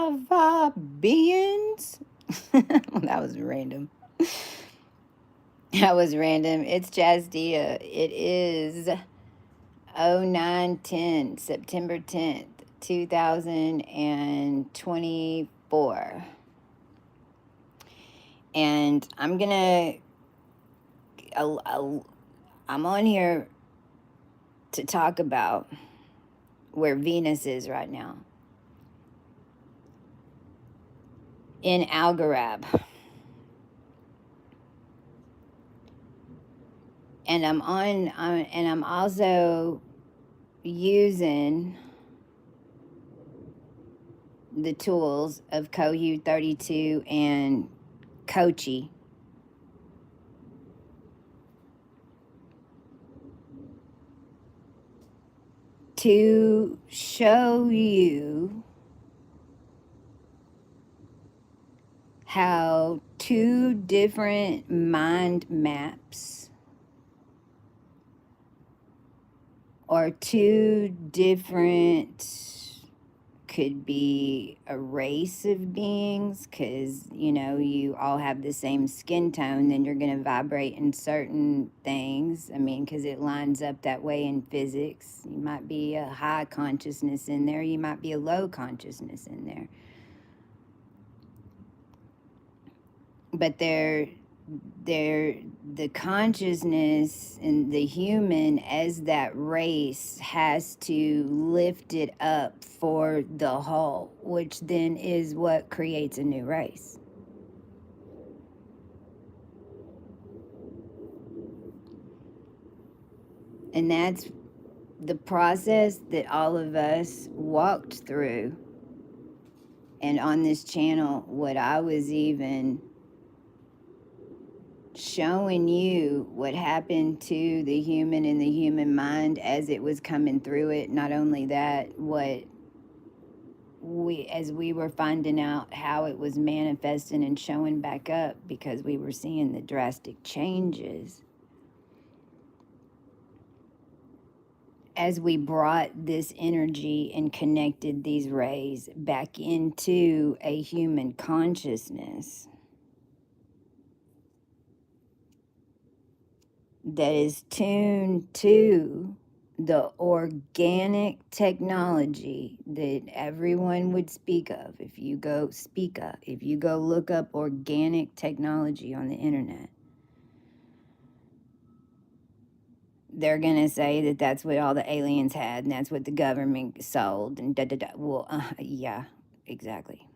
of beings. Well, that was random. That was random. It's Jazdia. It is 0910, September 10th, 2024. And I'm on here to talk about where Venus is right now in ALGORAB. And I'm also using the tools of Cohu 32 and Kochi to show you how two different mind maps or two different, could be a race of beings, because you all have the same skin tone, then you're going to vibrate in certain things. I mean, because it lines up that way in physics. You might be a high consciousness in there, you might be a low consciousness in there, but the consciousness and the human as that race has to lift it up for the whole, which then is what creates a new race. And that's the process that all of us walked through. And on this channel, what I was even showing you what happened to the human and the human mind as it was coming through it. Not only that, as we were finding out how it was manifesting and showing back up, because we were seeing the drastic changes as we brought this energy and connected these rays back into a human consciousness that is tuned to the organic technology that everyone would speak of. If you go look up organic technology on the internet, they're going to say that that's what all the aliens had and that's what the government sold and da da da. Well, yeah, exactly.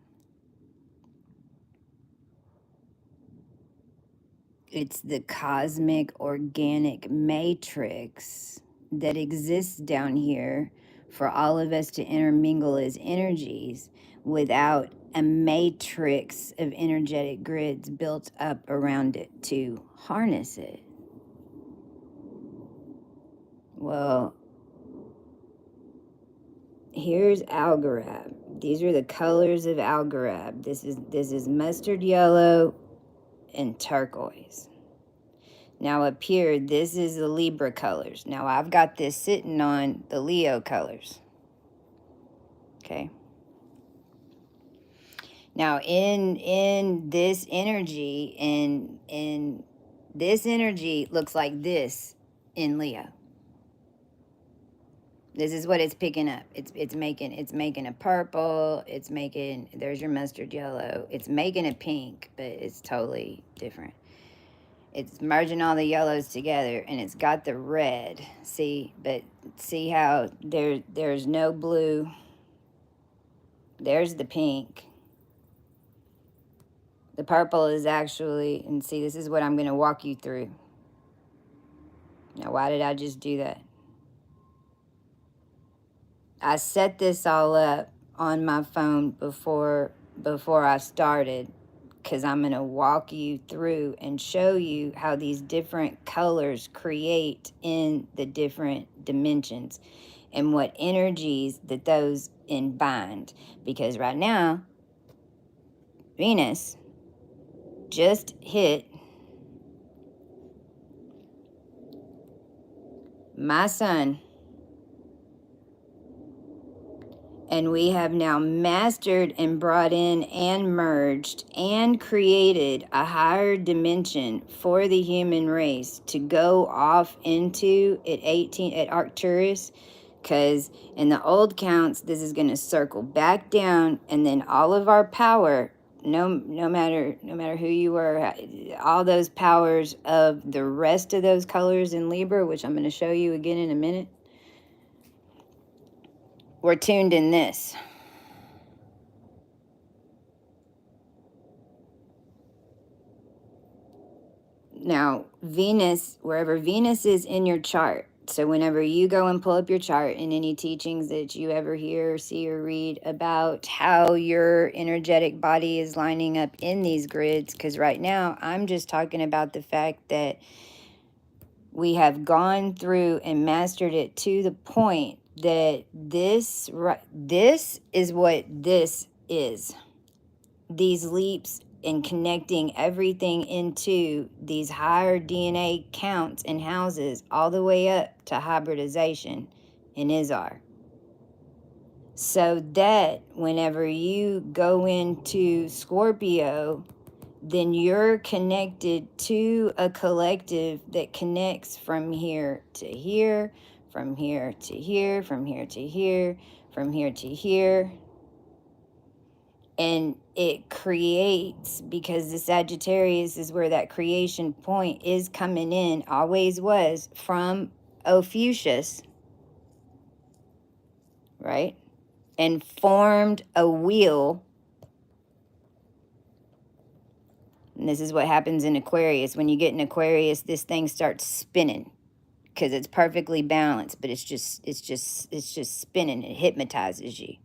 It's the cosmic organic matrix that exists down here for all of us to intermingle as energies without a matrix of energetic grids built up around it to harness it. Well, here's ALGORAB. These are the colors of ALGORAB. This is mustard yellow and turquoise. Now up here, this is the Libra colors. Now I've got this sitting on the Leo colors. Okay. Now in this energy, in this energy looks like this in Leo. This is what it's picking up. It's making a purple. There's your mustard yellow. It's making a pink, but it's totally different. It's merging all the yellows together, and it's got the red. See how there's no blue. There's the pink. The purple is actually, and see, this is what I'm going to walk you through. Now, why did I just do that? I set this all up on my phone before I started, because I'm going to walk you through and show you how these different colors create in the different dimensions and what energies that those bind. Because right now, Venus just hit my sun And we have now mastered and brought in and merged and created a higher dimension for the human race to go off into at 18 at Arcturus. Because in the old counts, this is going to circle back down, and then all of our power, no matter who you were, all those powers of the rest of those colors in Libra, which I'm going to show you again in a minute, were tuned in this. Now, Venus, wherever Venus is in your chart, so whenever you go and pull up your chart in any teachings that you ever hear, see, or read about how your energetic body is lining up in these grids, because right now I'm just talking about the fact that we have gone through and mastered it to the point that this is what this is. These leaps in connecting everything into these higher DNA counts and houses all the way up to hybridization in Izar. So that whenever you go into Scorpio, then you're connected to a collective that connects from here to here, from here to here, from here to here, from here to here. And it creates, because the Sagittarius is where that creation point is coming in, always was, from Ophiuchus, right? And formed a wheel. And this is what happens in Aquarius. When you get in Aquarius, this thing starts spinning because it's perfectly balanced, but it's just spinning. It hypnotizes you.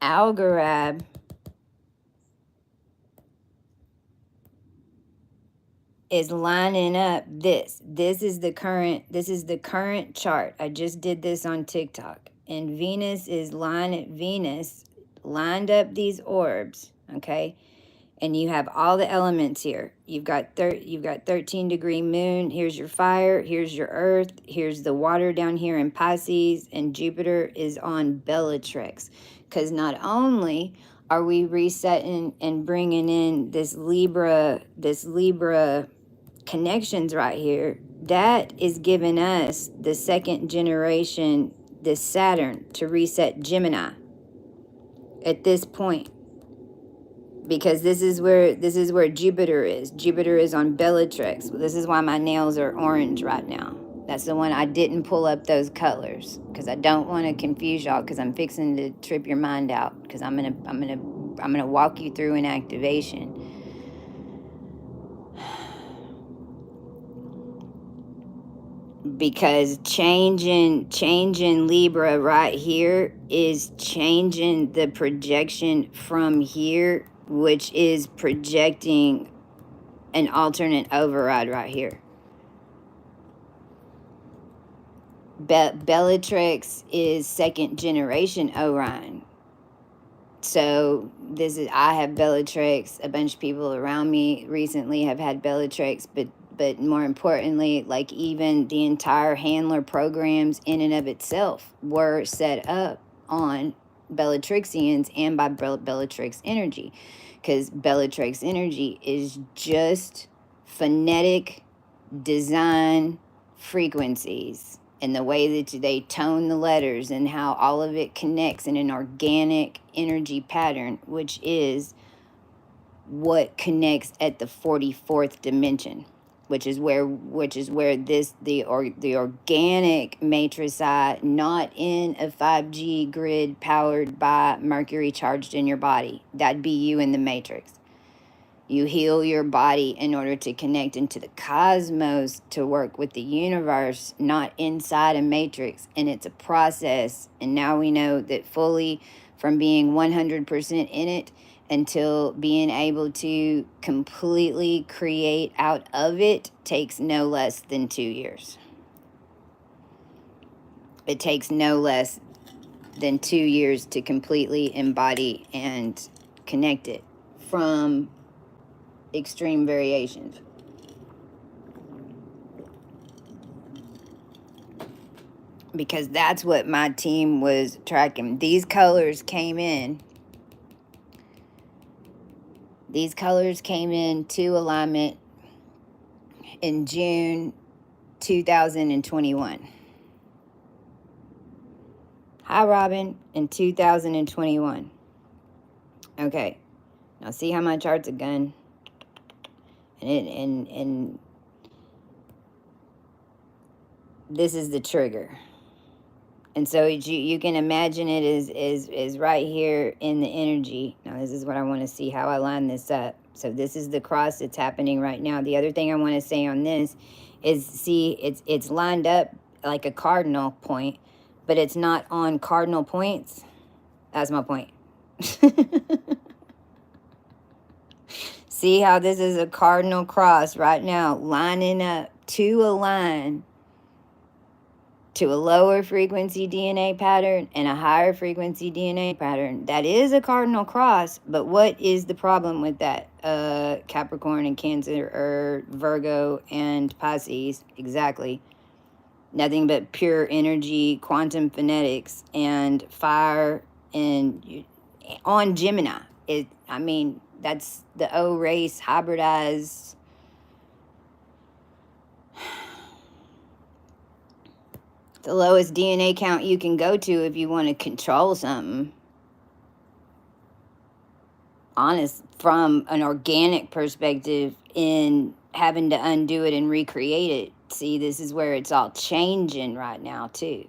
ALGORAB is lining up this. This is the current chart. I just did this on TikTok. And Venus lined up these orbs, okay? And you have all the elements here. You've got 13-degree moon. Here's your fire. Here's your earth. Here's the water down here in Pisces. And Jupiter is on Bellatrix. Because not only are we resetting and bringing in this Libra connections right here, that is giving us the second generation, this Saturn, to reset Gemini at this point. Because this is where Jupiter is. Jupiter is on Bellatrix. This is why my nails are orange right now. That's the one I didn't pull up those colors because I don't want to confuse y'all, because I'm fixing to trip your mind out, because I'm gonna walk you through an activation. Because changing Libra right here is changing the projection from here, which is projecting an alternate override right here. Bellatrix is second generation Orion. So I have Bellatrix. A bunch of people around me recently have had Bellatrix, but more importantly, like even the entire handler programs in and of itself were set up on Bellatrixians and by Bellatrix energy, because Bellatrix energy is just phonetic design frequencies and the way that they tone the letters and how all of it connects in an organic energy pattern, which is what connects at the 44th dimension, which is where the organic matricide, not in a 5G grid powered by Mercury charged in your body. That'd be you in the matrix. You heal your body in order to connect into the cosmos, to work with the universe, not inside a matrix. And it's a process. And now we know that fully, from being 100% in it until being able to completely create out of it, takes no less than 2 years. It takes no less than 2 years to completely embody and connect it from extreme variations. because that's what my team was tracking. These colors came in. These colors came into alignment in June 2021. Hi, Robin, in 2021. Okay, now see how my chart's a gun, and this is the trigger. And so you can imagine it is right here in the energy. Now this is what I want to see how I line this up. So this is the cross that's happening right now. The other thing I want to say on this is, see, it's lined up like a cardinal point, but it's not on cardinal points. That's my point. See how this is a cardinal cross right now, lining up to align to a lower frequency DNA pattern and a higher frequency DNA pattern. That is a cardinal cross, but what is the problem with that? Capricorn and Cancer, or Virgo and Pisces, exactly. Nothing but pure energy, quantum phonetics, and fire, and on Gemini. I mean, that's the O race hybridized. The lowest DNA count you can go to if you want to control something. Honest, from an organic perspective, in having to undo it and recreate it. See, this is where it's all changing right now, too.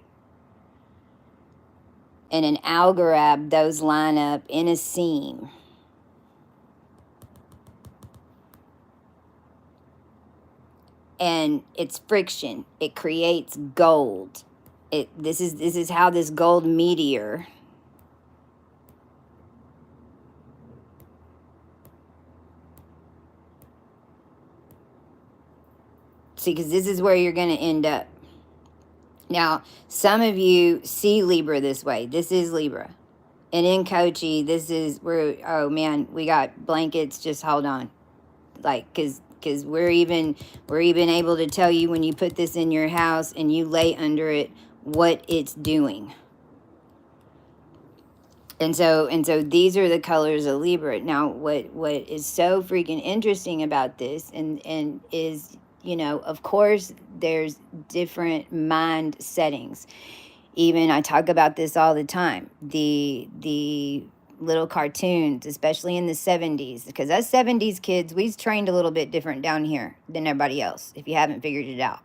In an ALGORAB, those line up in a seam. And it's friction. It creates gold. This is how this gold meteor. See, because this is where you're going to end up. Now, some of you see Libra this way. This is Libra. And in Kochi, this is where, oh man, we got blankets. Just hold on. Like, because we're even able to tell you when you put this in your house and you lay under it, what it's doing. And so these are the colors of Libra. Now, what is so freaking interesting about this and is, you know, of course, there's different mind settings. Even I talk about this all the time. The little cartoons, especially in the 70s, because us 70s kids, we's trained a little bit different down here than everybody else, if you haven't figured it out.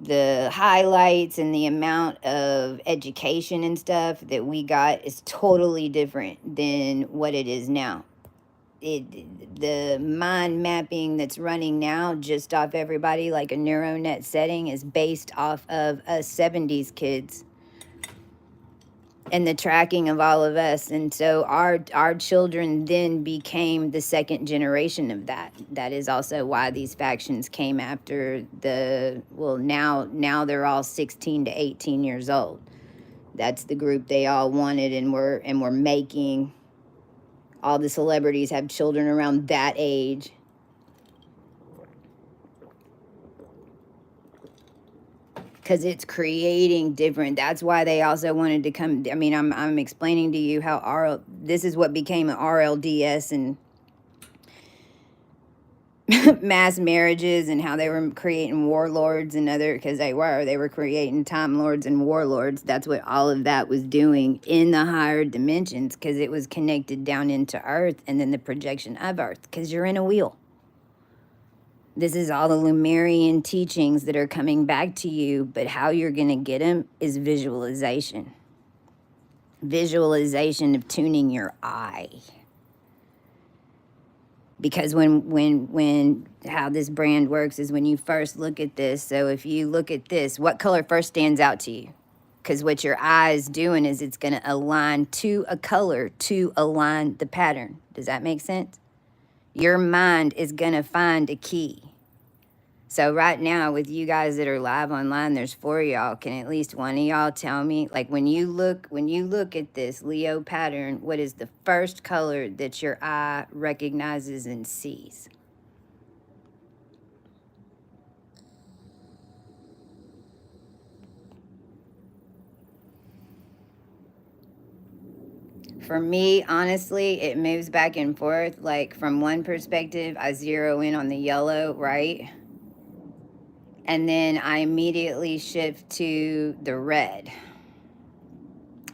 The highlights and the amount of education and stuff that we got is totally different than what it is now. The mind mapping that's running now just off everybody like a neural net setting is based off of us 70s kids and the tracking of all of us. And so our children then became the second generation of that. That is also why these factions came after the, well, now they're all 16 to 18 years old. That's the group they all wanted, and we're making all the celebrities have children around that age. Because it's creating different. That's why they also wanted to come. I mean, I'm explaining to you how this is what became an RLDS and mass marriages, and how they were creating warlords and other, because they were creating time lords and warlords. That's what all of that was doing in the higher dimensions, because it was connected down into Earth and then the projection of Earth, because you're in a wheel. This is all the Lemurian teachings that are coming back to you, but how you're going to get them is visualization. Visualization of tuning your eye. Because when how this brand works is when you first look at this. So if you look at this, what color first stands out to you? Because what your eye is doing is it's going to align to a color to align the pattern. Does that make sense? Your mind is going to find a key. So right now, with you guys that are live online, there's 4 of y'all. Can at least one of y'all tell me, like, when you look at this Leo pattern, what is the first color that your eye recognizes and sees? For me, honestly, it moves back and forth. Like from one perspective, I zero in on the yellow, right? And then I immediately shift to the red.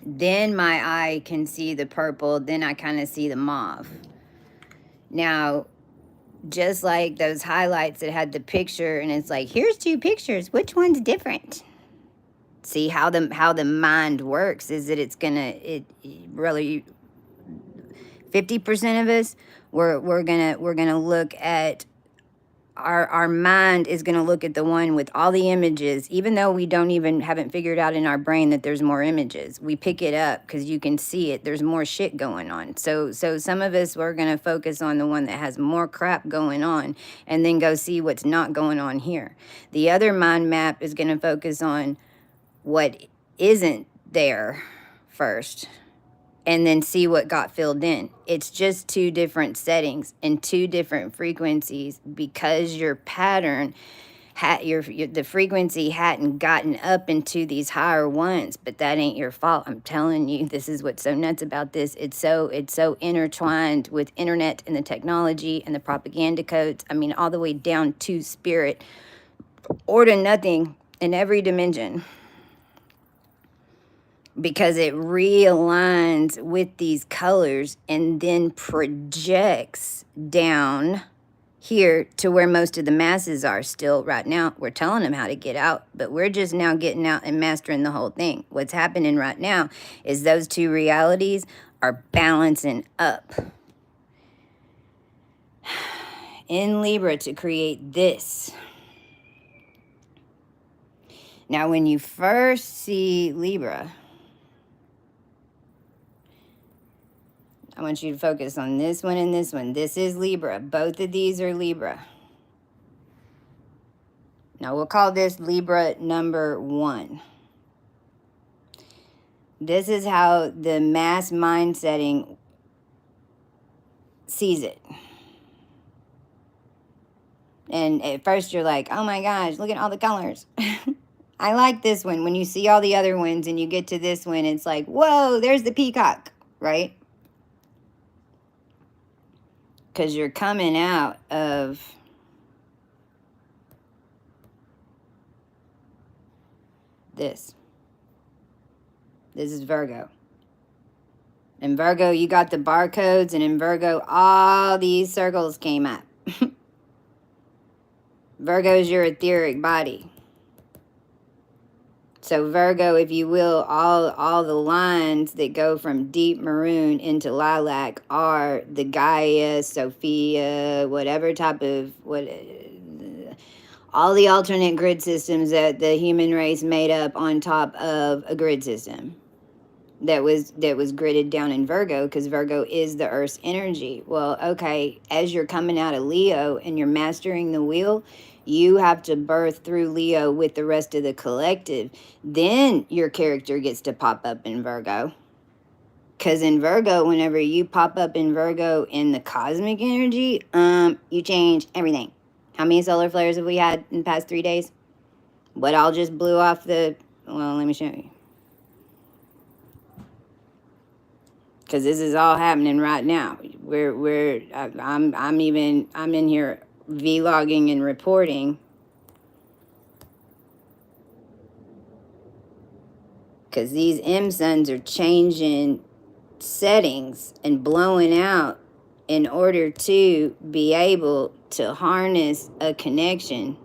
Then my eye can see the purple, then I kind of see the mauve. Now, just like those highlights that had the picture and it's like, here's two pictures, which one's different? See how the mind works is that it's gonna it really 50% of us we're gonna look at our mind is going to look at the one with all the images, even though we haven't figured out in our brain that there's more images. We pick it up because you can see it. There's more shit going on. So some of us, we're going to focus on the one that has more crap going on and then go see what's not going on here. The other mind map is going to focus on what isn't there first and then see what got filled in. It's just two different settings and two different frequencies because your pattern the frequency hadn't gotten up into these higher ones, but that ain't your fault. I'm telling you, this is what's so nuts about this. It's so intertwined with internet and the technology and the propaganda codes. I mean, all the way down to spirit or to nothing in every dimension, because it realigns with these colors and then projects down here to where most of the masses are still right now. We're telling them how to get out, but we're just now getting out and mastering the whole thing. What's happening right now is those two realities are balancing up in Libra to create this. Now, when you first see Libra, I want you to focus on this one and this one. This is Libra. Both of these are Libra. Now we'll call this Libra number 1. This is how the mass mind setting sees it. And at first you're like, oh my gosh, look at all the colors. I like this one. When you see all the other ones and you get to this one, it's like, whoa, there's the peacock, right? Because you're coming out of this. This is Virgo. In Virgo, you got the barcodes, and in Virgo, all these circles came up. Virgo is your etheric body. So Virgo, if you will, all the lines that go from deep maroon into lilac are the Gaia, Sophia, whatever type of all the alternate grid systems that the human race made up on top of a grid system that was gridded down in Virgo, because Virgo is the Earth's energy. Well, okay, as you're coming out of Leo and you're mastering the wheel, you have to birth through Leo with the rest of the collective. Then your character gets to pop up in Virgo. Because in Virgo, whenever you pop up in Virgo in the cosmic energy, you change everything. How many solar flares have we had in the past 3 days? What all just blew off the... Well, let me show you. Because this is all happening right now. I'm in here vlogging and reporting. Because these M suns are changing settings and blowing out in order to be able to harness a connection.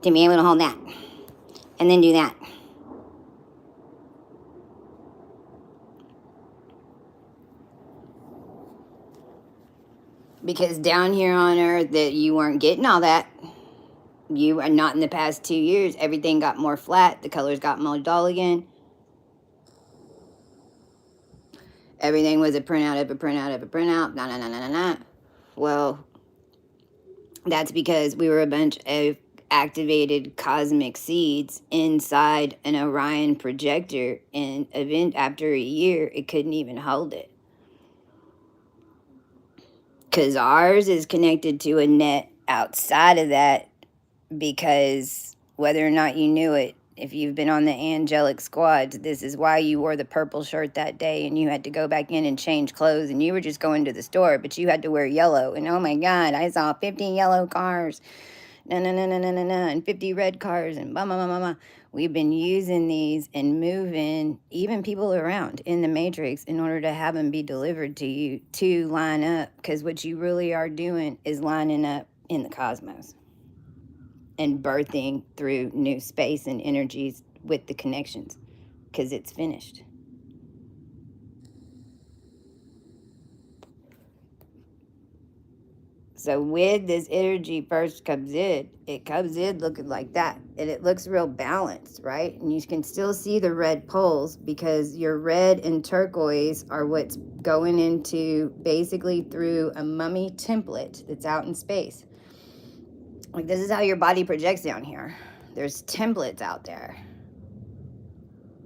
To be able to hold that. And then do that. Because down here on Earth, that you weren't getting all that. You are not in the past 2 years. Everything got more flat. The colors got more dull again. Everything was a printout of a printout of a printout. Nah. Well, that's because we were a bunch of activated cosmic seeds inside an Orion projector, and after a year, it couldn't even hold it. Because ours is connected to a net outside of that, because whether or not you knew it, if you've been on the angelic squads, this is why you wore the purple shirt that day and you had to go back in and change clothes and you were just going to the store, but you had to wear yellow. And oh my God, I saw 50 yellow cars, no, no, no, no, no, no, no, and 50 red cars and blah, blah, blah, blah, blah. We've been using these and moving even people around in the matrix in order to have them be delivered to you to line up. Because what you really are doing is lining up in the cosmos and birthing through new space and energies with the connections because it's finished. So with this energy first comes in, it comes in looking like that. And it looks real balanced, right? And you can still see the red poles because your red and turquoise are what's going into basically through a mummy template that's out in space. Like this is how your body projects down here. There's templates out there.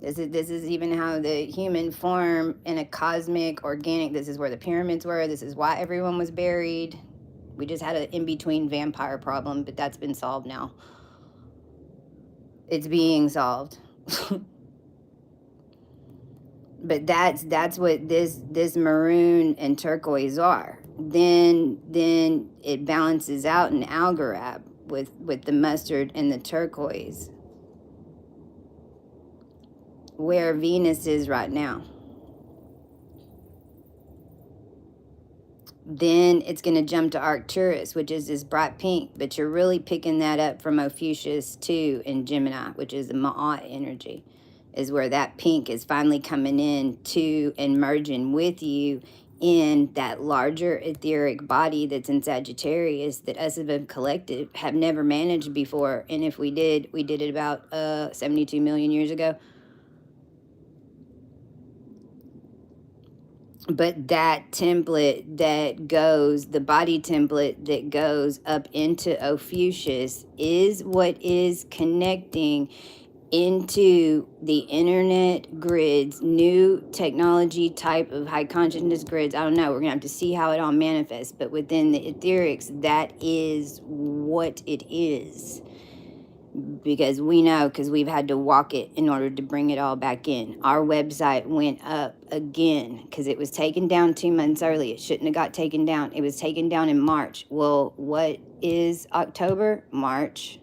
This is even how the human form in a cosmic organic. This is where the pyramids were. This is why everyone was buried. We just had an in-between vampire problem, but that's been solved now. It's being solved. But that's what this maroon and turquoise are. Then it balances out in ALGORAB with the mustard and the turquoise. Where Venus is right now. Then it's going to jump to Arcturus, which is this bright pink, but you're really picking that up from Ophiuchus too in Gemini, which is the Ma'at energy, is where that pink is finally coming in to and merging with you in that larger etheric body that's in Sagittarius that us as a collective have never managed before. And if we did it about 72 million years ago. But that template that goes, the body template that goes up into Ophiuchus is what is connecting into the internet grids, new technology type of high consciousness grids. I don't know. We're going to have to see how it all manifests. But within the etherics, that is what it is. Because we know, because we've had to walk it in order to bring it all back in. Our website went up again because it was taken down 2 months early. It shouldn't have got taken down. It was taken down in March. Well, what is October? March.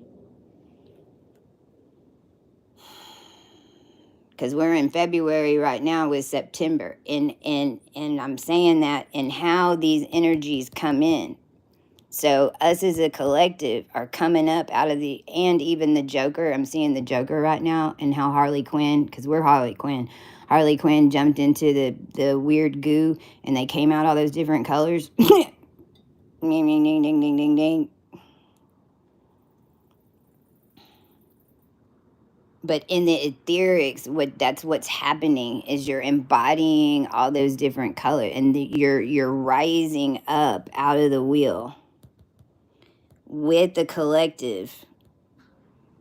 Because we're in February right now with September. And I'm saying that and how these energies come in. So us as a collective are coming up out of the, and even the Joker. I'm seeing the Joker right now and how Harley Quinn, because we're Harley Quinn. Harley Quinn jumped into the weird goo and they came out all those different colors. Ding, ding, ding, ding, ding, ding, ding. But in the etherics, that's what's happening is you're embodying all those different colors and you're rising up out of the wheel with the collective,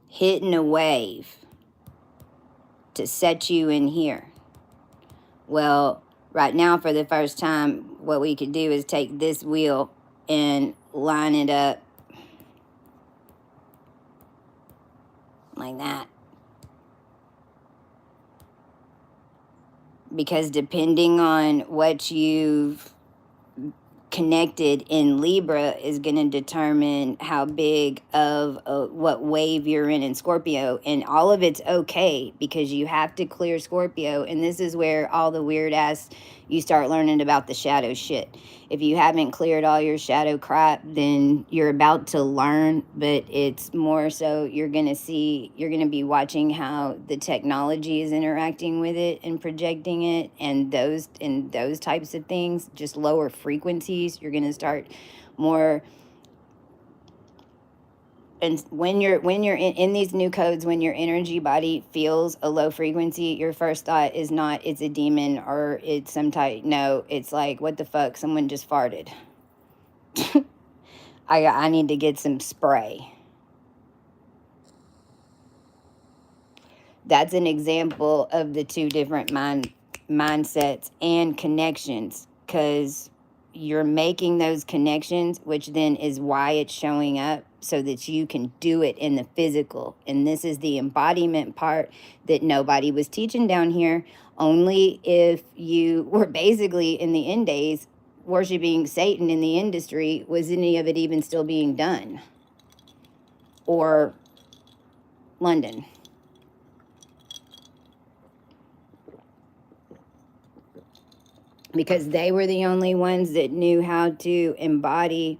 hitting a wave to set you in here. Well, right now for the first time, what we could do is take this wheel and line it up like that. Because depending on what you've connected in Libra is going to determine how big of what wave you're in Scorpio. And all of it's okay because you have to clear Scorpio. And this is where all the weird ass, you start learning about the shadow shit. If you haven't cleared all your shadow crap, then you're about to learn, but it's more so you're going to be watching how the technology is interacting with it and projecting it, and those types of things, just lower frequencies. You're going to start more. And when you're in these new codes, when your energy body feels a low frequency, your first thought is not it's a demon or it's some type. No, it's like, what the fuck? Someone just farted. I need to get some spray. That's an example of the two different mindsets and connections. Because you're making those connections, which then is why it's showing up, so that you can do it in the physical. And this is the embodiment part that nobody was teaching down here. Only if you were basically in the end days worshiping Satan in the industry was any of it even still being done. Or London. Because they were the only ones that knew how to embody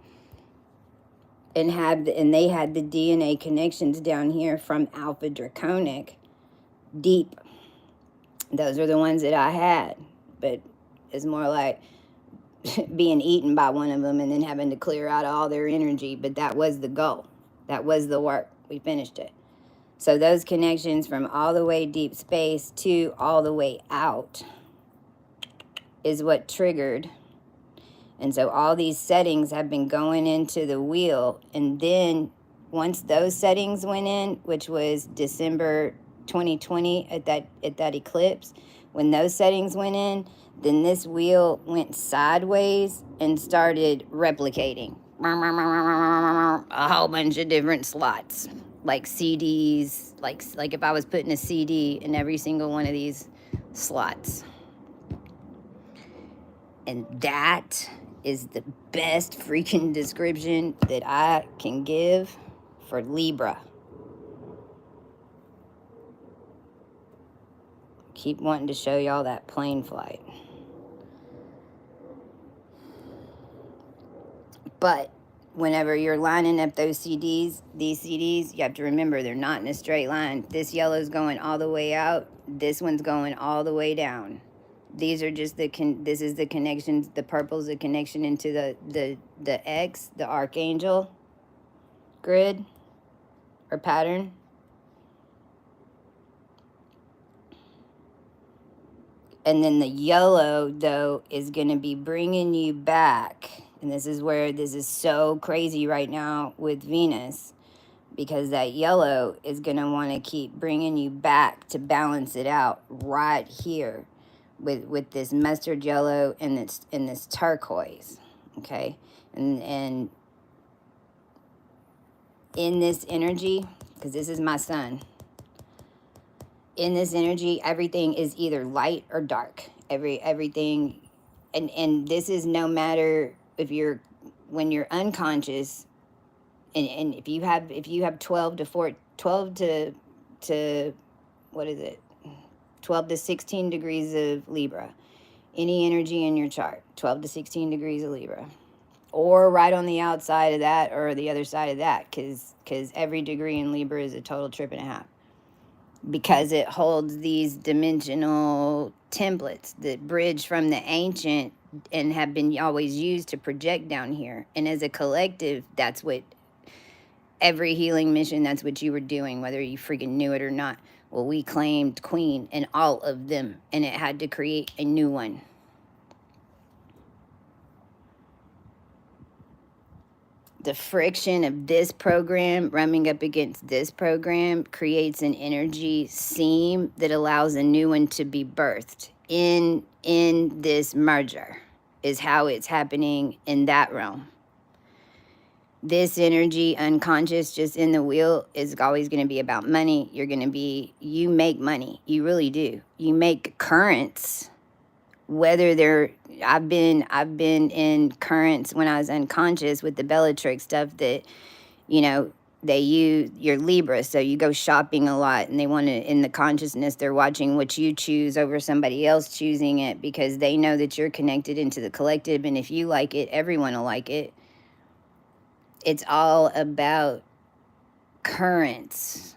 and they had the DNA connections down here from Alpha Draconic deep. Those are the ones that I had, but it's more like being eaten by one of them and then having to clear out all their energy. But that was the goal. That was the work. We finished it. So those connections from all the way deep space to all the way out is what triggered. And so all these settings have been going into the wheel. And then once those settings went in, which was December 2020 at that eclipse, when those settings went in, then this wheel went sideways and started replicating. A whole bunch of different slots, like CDs, like if I was putting a CD in every single one of these slots. And that is the best freaking description that I can give for Libra. Keep wanting to show y'all that plane flight. But whenever you're lining up those CDs, these CDs, you have to remember they're not in a straight line. This yellow's going all the way out. This one's going all the way down. These are just this is the connections. The purple's the connection into the X, the archangel grid or pattern. And then the yellow, though, is going to be bringing you back. And this is where this is so crazy right now with Venus, because that yellow is going to want to keep bringing you back to balance it out right here with this mustard yellow and this turquoise. Okay? And in this energy, because this is my sun, in this energy, everything is either light or dark. Everything, and this is no matter if you're, when you're unconscious, and if you have 12 to what is it, 12 to 16 degrees of Libra, any energy in your chart, 12 to 16 degrees of Libra, or right on the outside of that or the other side of that, because every degree in Libra is a total trip and a half, because it holds these dimensional templates that bridge from the ancient and have been always used to project down here. And as a collective, that's what every healing mission, that's what you were doing, whether you freaking knew it or not. Well, we claimed queen in all of them, and it had to create a new one. The friction of this program rubbing up against this program creates an energy seam that allows a new one to be birthed in this merger, is how it's happening in that realm. This energy, unconscious, just in the wheel, is always going to be about money. You make money. You really do. You make currents, whether they're, I've been in currents when I was unconscious with the Bellatrix stuff that, they use your Libra, so you go shopping a lot, and they want to, in the consciousness, they're watching what you choose over somebody else choosing it, because they know that you're connected into the collective, and if you like it, everyone will like it. It's all about currents.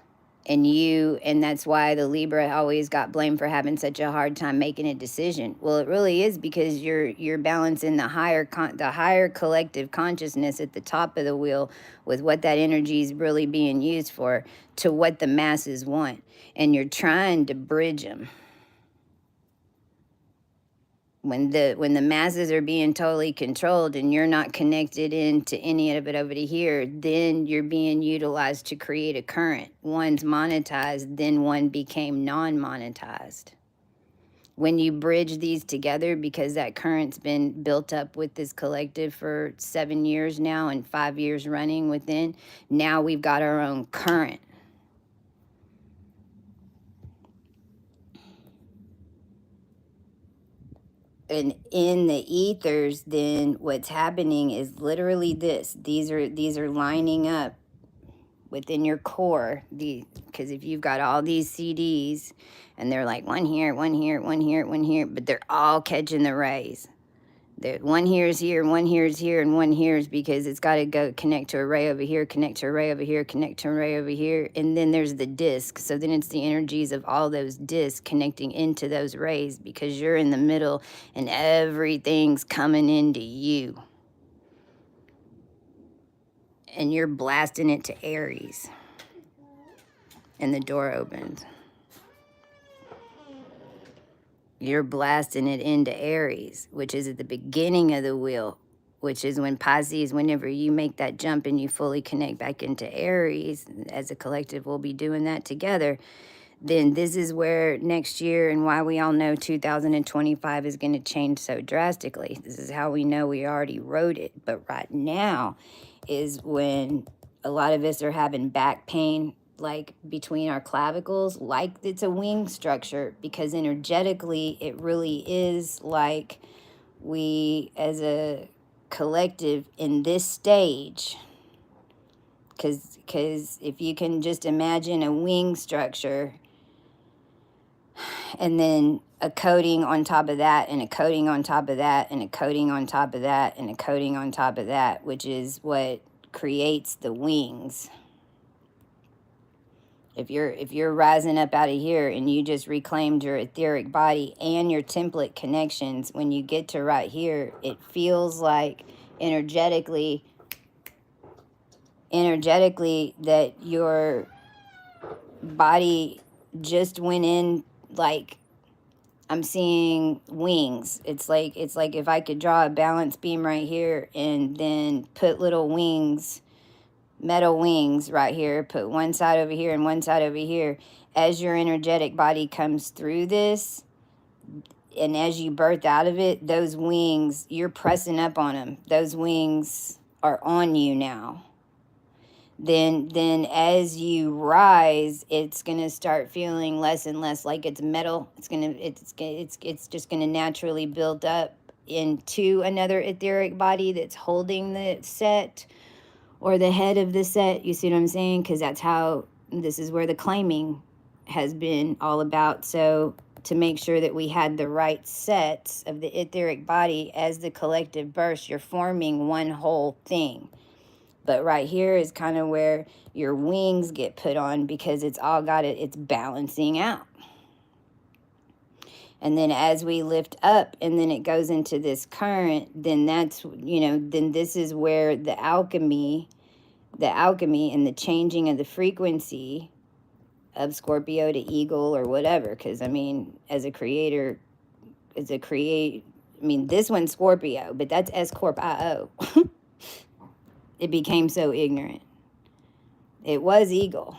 And that's why the Libra always got blamed for having such a hard time making a decision. Well, it really is because you're balancing the higher collective consciousness at the top of the wheel with what that energy is really being used for to what the masses want, and you're trying to bridge them. When the masses are being totally controlled and you're not connected into any of it over to here, then you're being utilized to create a current. One's monetized, then one became non-monetized. when you bridge these together, because that current's been built up with this collective for 7 years now and 5 years running within, now we've got our own current. And in the ethers, then what's happening is literally this. These are lining up within your core, because if you've got all these CDs and they're like one here, one here, one here, one here, but they're all catching the rays. One here is here, one here is here, and one here is because it's got to go connect to a ray over here, connect to a ray over here, connect to a ray over here, and then there's the disc. So then it's the energies of all those discs connecting into those rays, because you're in the middle and everything's coming into you. And you're blasting it to Aries. And the door opens. You're blasting it into Aries, which is at the beginning of the wheel, which is when Pisces, whenever you make that jump and you fully connect back into Aries, as a collective, we'll be doing that together. Then this is where next year, and why we all know 2025 is going to change so drastically. This is how we know we already wrote it. But right now is when a lot of us are having back pain, like between our clavicles, like it's a wing structure, because energetically it really is like we as a collective in this stage, because if you can just imagine a wing structure and then a coating on top of that, and a coating on top of that, and a coating on top of that, and a coating on top of that, which is what creates the wings. If you're rising up out of here and you just reclaimed your etheric body and your template connections, when you get to right here, it feels like energetically that your body just went in, like, I'm seeing wings. It's like if I could draw a balance beam right here and then put little wings, metal wings right here, put one side over here and one side over here. As your energetic body comes through this, and as you birth out of it, those wings, you're pressing up on them. Those wings are on you now. Then as you rise, it's gonna start feeling less and less like it's metal. It's just gonna naturally build up into another etheric body that's holding the set, or the head of the set. You see what I'm saying? Because that's how, this is where the claiming has been all about. So to make sure that we had the right sets of the etheric body as the collective burst, you're forming one whole thing. But right here is kind of where your wings get put on, because it's all got it, it's balancing out. And then as we lift up and then it goes into this current, then that's, then this is where the alchemy and the changing of the frequency of Scorpio to Eagle or whatever. Because, I mean, as a creator, this one's Scorpio, but that's S Corp IO. It became so ignorant. It was Eagle.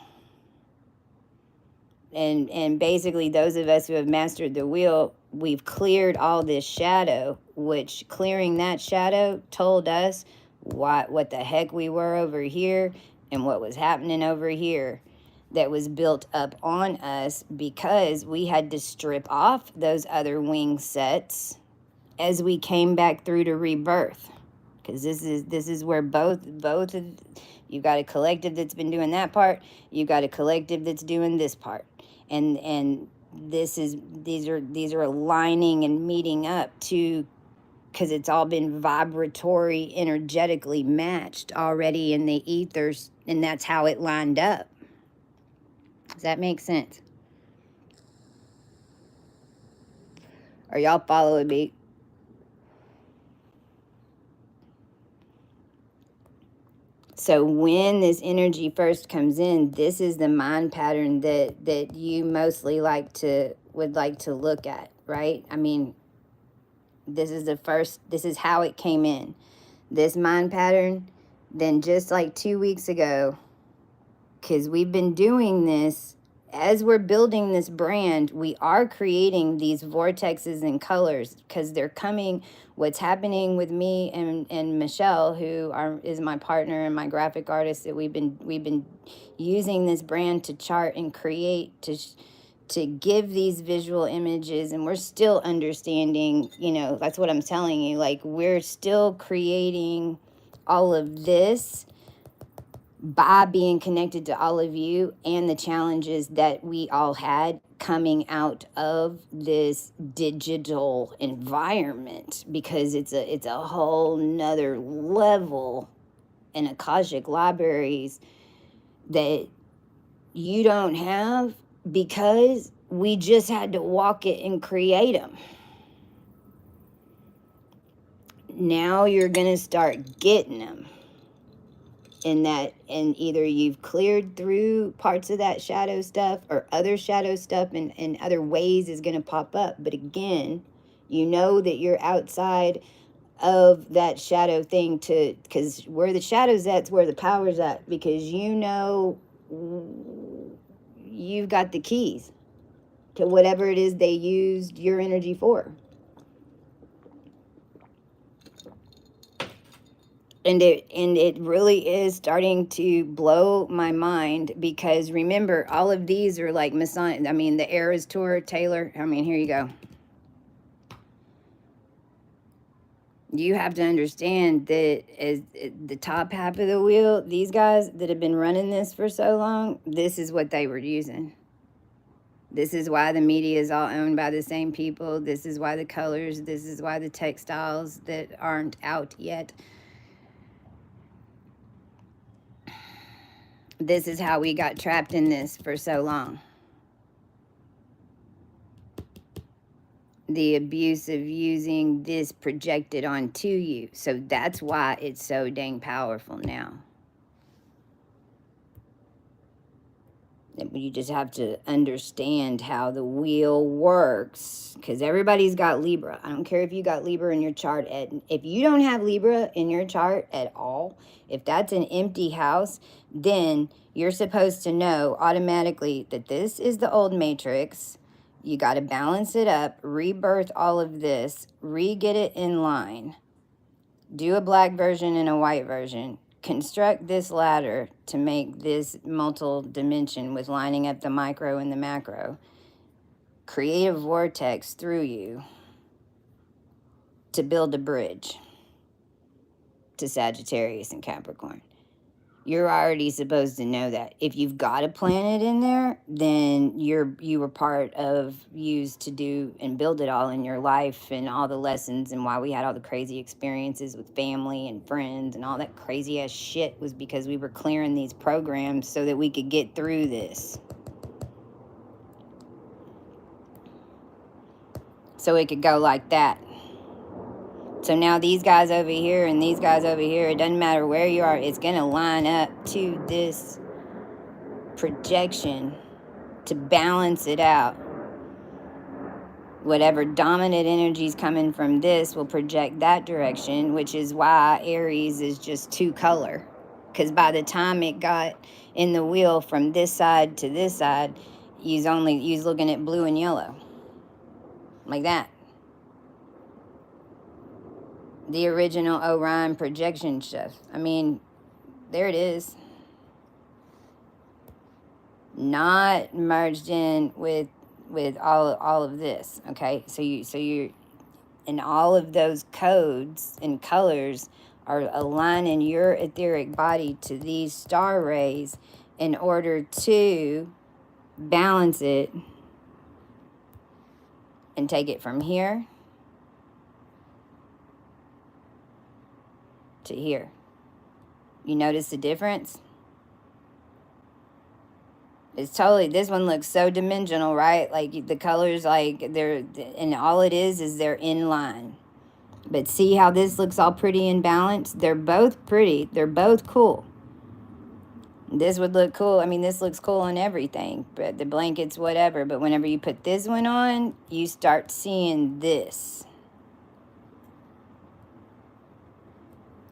And basically, those of us who have mastered the wheel, we've cleared all this shadow, which clearing that shadow told us what the heck we were over here and what was happening over here that was built up on us, because we had to strip off those other wing sets as we came back through to rebirth. Because this is where both of, you've got a collective that's been doing that part, you've got a collective that's doing this part, and these are aligning and meeting up to, because it's all been vibratory, energetically matched already in the ethers, and that's how it lined up. Does that make sense? Are y'all following me? So when this energy first comes in, this is the mind pattern that you mostly would like to look at, right? I mean, this is how it came in. This mind pattern, then just like 2 weeks ago, because we've been doing this as we're building this brand, we are creating these vortexes and colors because they're coming. What's happening with me and Michelle, who is my partner and my graphic artist, that we've been using this brand to chart and create to give these visual images, and we're still understanding, that's what I'm telling you, like we're still creating all of this by being connected to all of you and the challenges that we all had coming out of this digital environment, because it's a whole nother level in Akashic libraries that you don't have, because we just had to walk it and create them. Now you're gonna start getting them in that, and either you've cleared through parts of that shadow stuff, or other shadow stuff in other ways is going to pop up. But again, you know that you're outside of that shadow thing, because where the shadow's at's where the power's at, because you've got the keys to whatever it is they used your energy for. And it really is starting to blow my mind, because remember, all of these are like Masonic. I mean, the Eras Tour, Taylor. I mean, here you go. You have to understand that as the top half of the wheel, these guys that have been running this for so long, this is what they were using. This is why the media is all owned by the same people. This is why the colors, this is why the textiles that aren't out yet. This is how we got trapped in this for so long. The abuse of using this projected onto you. So that's why it's so dang powerful now. You just have to understand how the wheel works, because everybody's got Libra. I don't care if you got Libra in your chart. If you don't have Libra in your chart at all, if that's an empty house, then you're supposed to know automatically that this is the old matrix. You got to balance it up, rebirth all of this, re-get it in line, do a black version and a white version, construct this ladder to make this multi-dimension with lining up the micro and the macro, create a vortex through you to build a bridge to Sagittarius and Capricorn. You're already supposed to know that. If you've got a planet in there, then you were part of used to do and build it all in your life, and all the lessons, and why we had all the crazy experiences with family and friends and all that crazy ass shit was because we were clearing these programs so that we could get through this. So it could go like that. So now these guys over here and these guys over here, it doesn't matter where you are, it's going to line up to this projection to balance it out. Whatever dominant energy is coming from this will project that direction, which is why Aries is just two color. Because by the time it got in the wheel from this side to this side, you's looking at blue and yellow. Like that. The original Orion projection stuff. I mean, there it is. Not merged in with all of this. Okay, so you're and all of those codes and colors are aligning your etheric body to these star rays in order to balance it and take it from here to here. You notice the difference? It's totally, this one looks so dimensional, right? Like the colors, like they're, and all it is they're in line. But see how this looks all pretty and balanced? They're both pretty. They're both cool. This would look cool. I mean, this looks cool on everything, but the blankets, whatever. But whenever you put this one on, you start seeing this.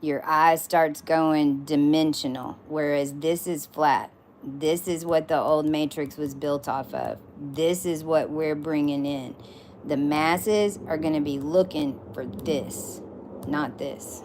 Your eye starts going dimensional, whereas this is flat. This is what the old matrix was built off of. This is what we're bringing in. The masses are going to be looking for this, not this.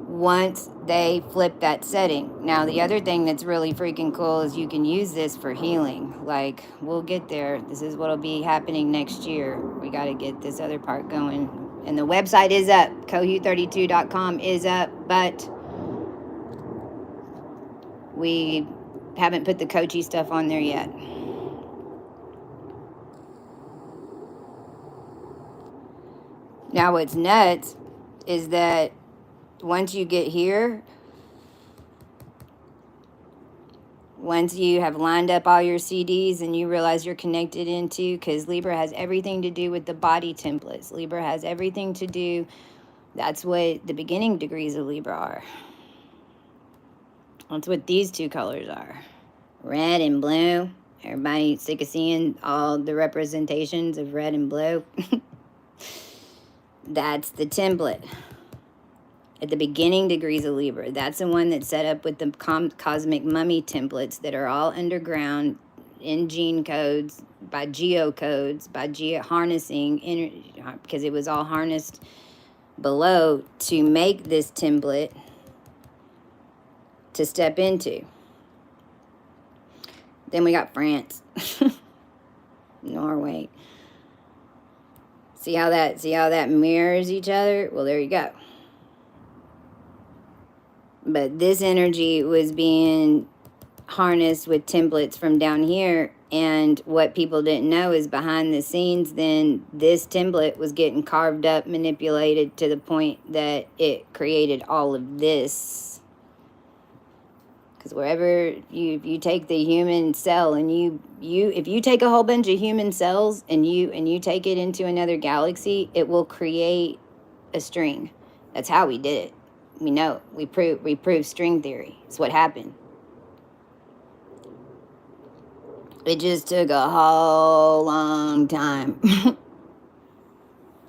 Once they flip that setting. Now, the other thing that's really freaking cool is you can use this for healing. Like, we'll get there. This is what'll be happening next year. We got to get this other part going. And the website is up. Cohu32.com is up, but we haven't put the coachy stuff on there yet. Now, what's nuts is that once you get here, once you have lined up all your CDs and you realize you're connected into, because Libra has everything to do with the body templates. Libra has everything to do, that's what the beginning degrees of Libra are. That's what these two colors are. Red and blue. Everybody sick of seeing all the representations of red and blue? That's the template. At the beginning degrees of Libra, that's the one that's set up with the cosmic mummy templates that are all underground in gene codes, by geocodes, by harnessing, because it was all harnessed below to make this template to step into. Then we got France, Norway. See how that mirrors each other? Well, there you go. But this energy was being harnessed with templates from down here, and what people didn't know is behind the scenes, then this template was getting carved up, manipulated to the point that it created all of this. Because wherever if you take the human cell and if you take a whole bunch of human cells and you take it into another galaxy, it will create a string. That's how we did it. We know. We proved string theory. It's what happened. It just took a whole long time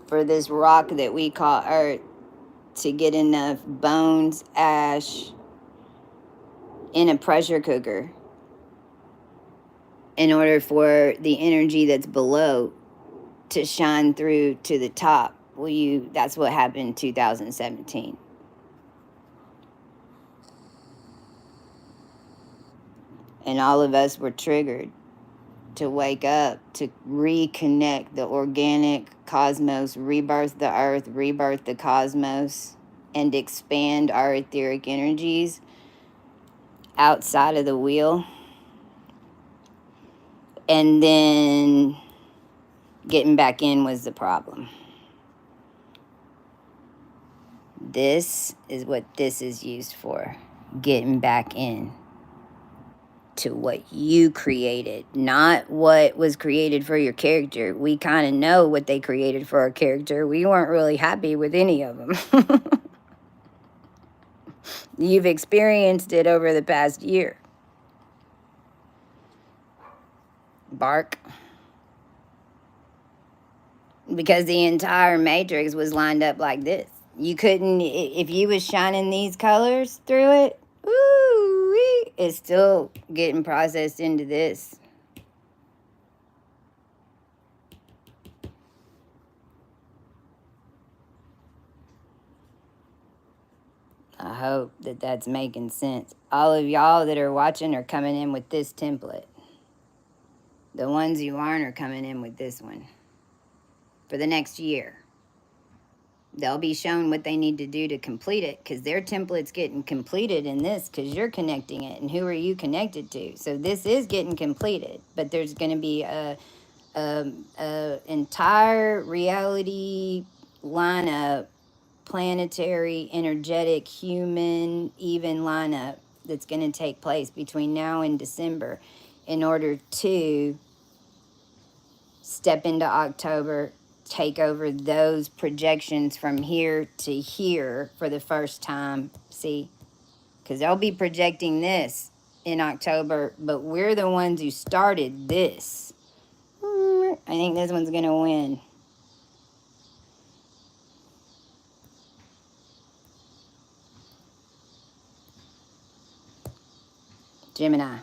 for this rock that we call Earth to get enough bones, ash in a pressure cooker in order for the energy that's below to shine through to the top. Well, that's what happened in 2017. And all of us were triggered to wake up, to reconnect the organic cosmos, rebirth the earth, rebirth the cosmos, and expand our etheric energies outside of the wheel. And then getting back in was the problem. This is what this is used for. Getting back in to what you created, not what was created for your character. We kind of know what they created for our character. We weren't really happy with any of them. You've experienced it over the past year. Bark. Because the entire matrix was lined up like this. You couldn't, if you was shining these colors through it, ooh, it's still getting processed into this. I hope that that's making sense. All of y'all that are watching are coming in with this template. The ones you aren't are coming in with this one for the next year. They'll be shown what they need to do to complete it, because their template's getting completed in this, because you're connecting it. And who are you connected to? So this is getting completed, but there's going to be a entire reality lineup, planetary, energetic, human, even lineup that's going to take place between now and December in order to step into October, take over those projections from here to here for the first time. See, because they'll be projecting this in October, but we're the ones who started this. I think this one's going to win. Gemini.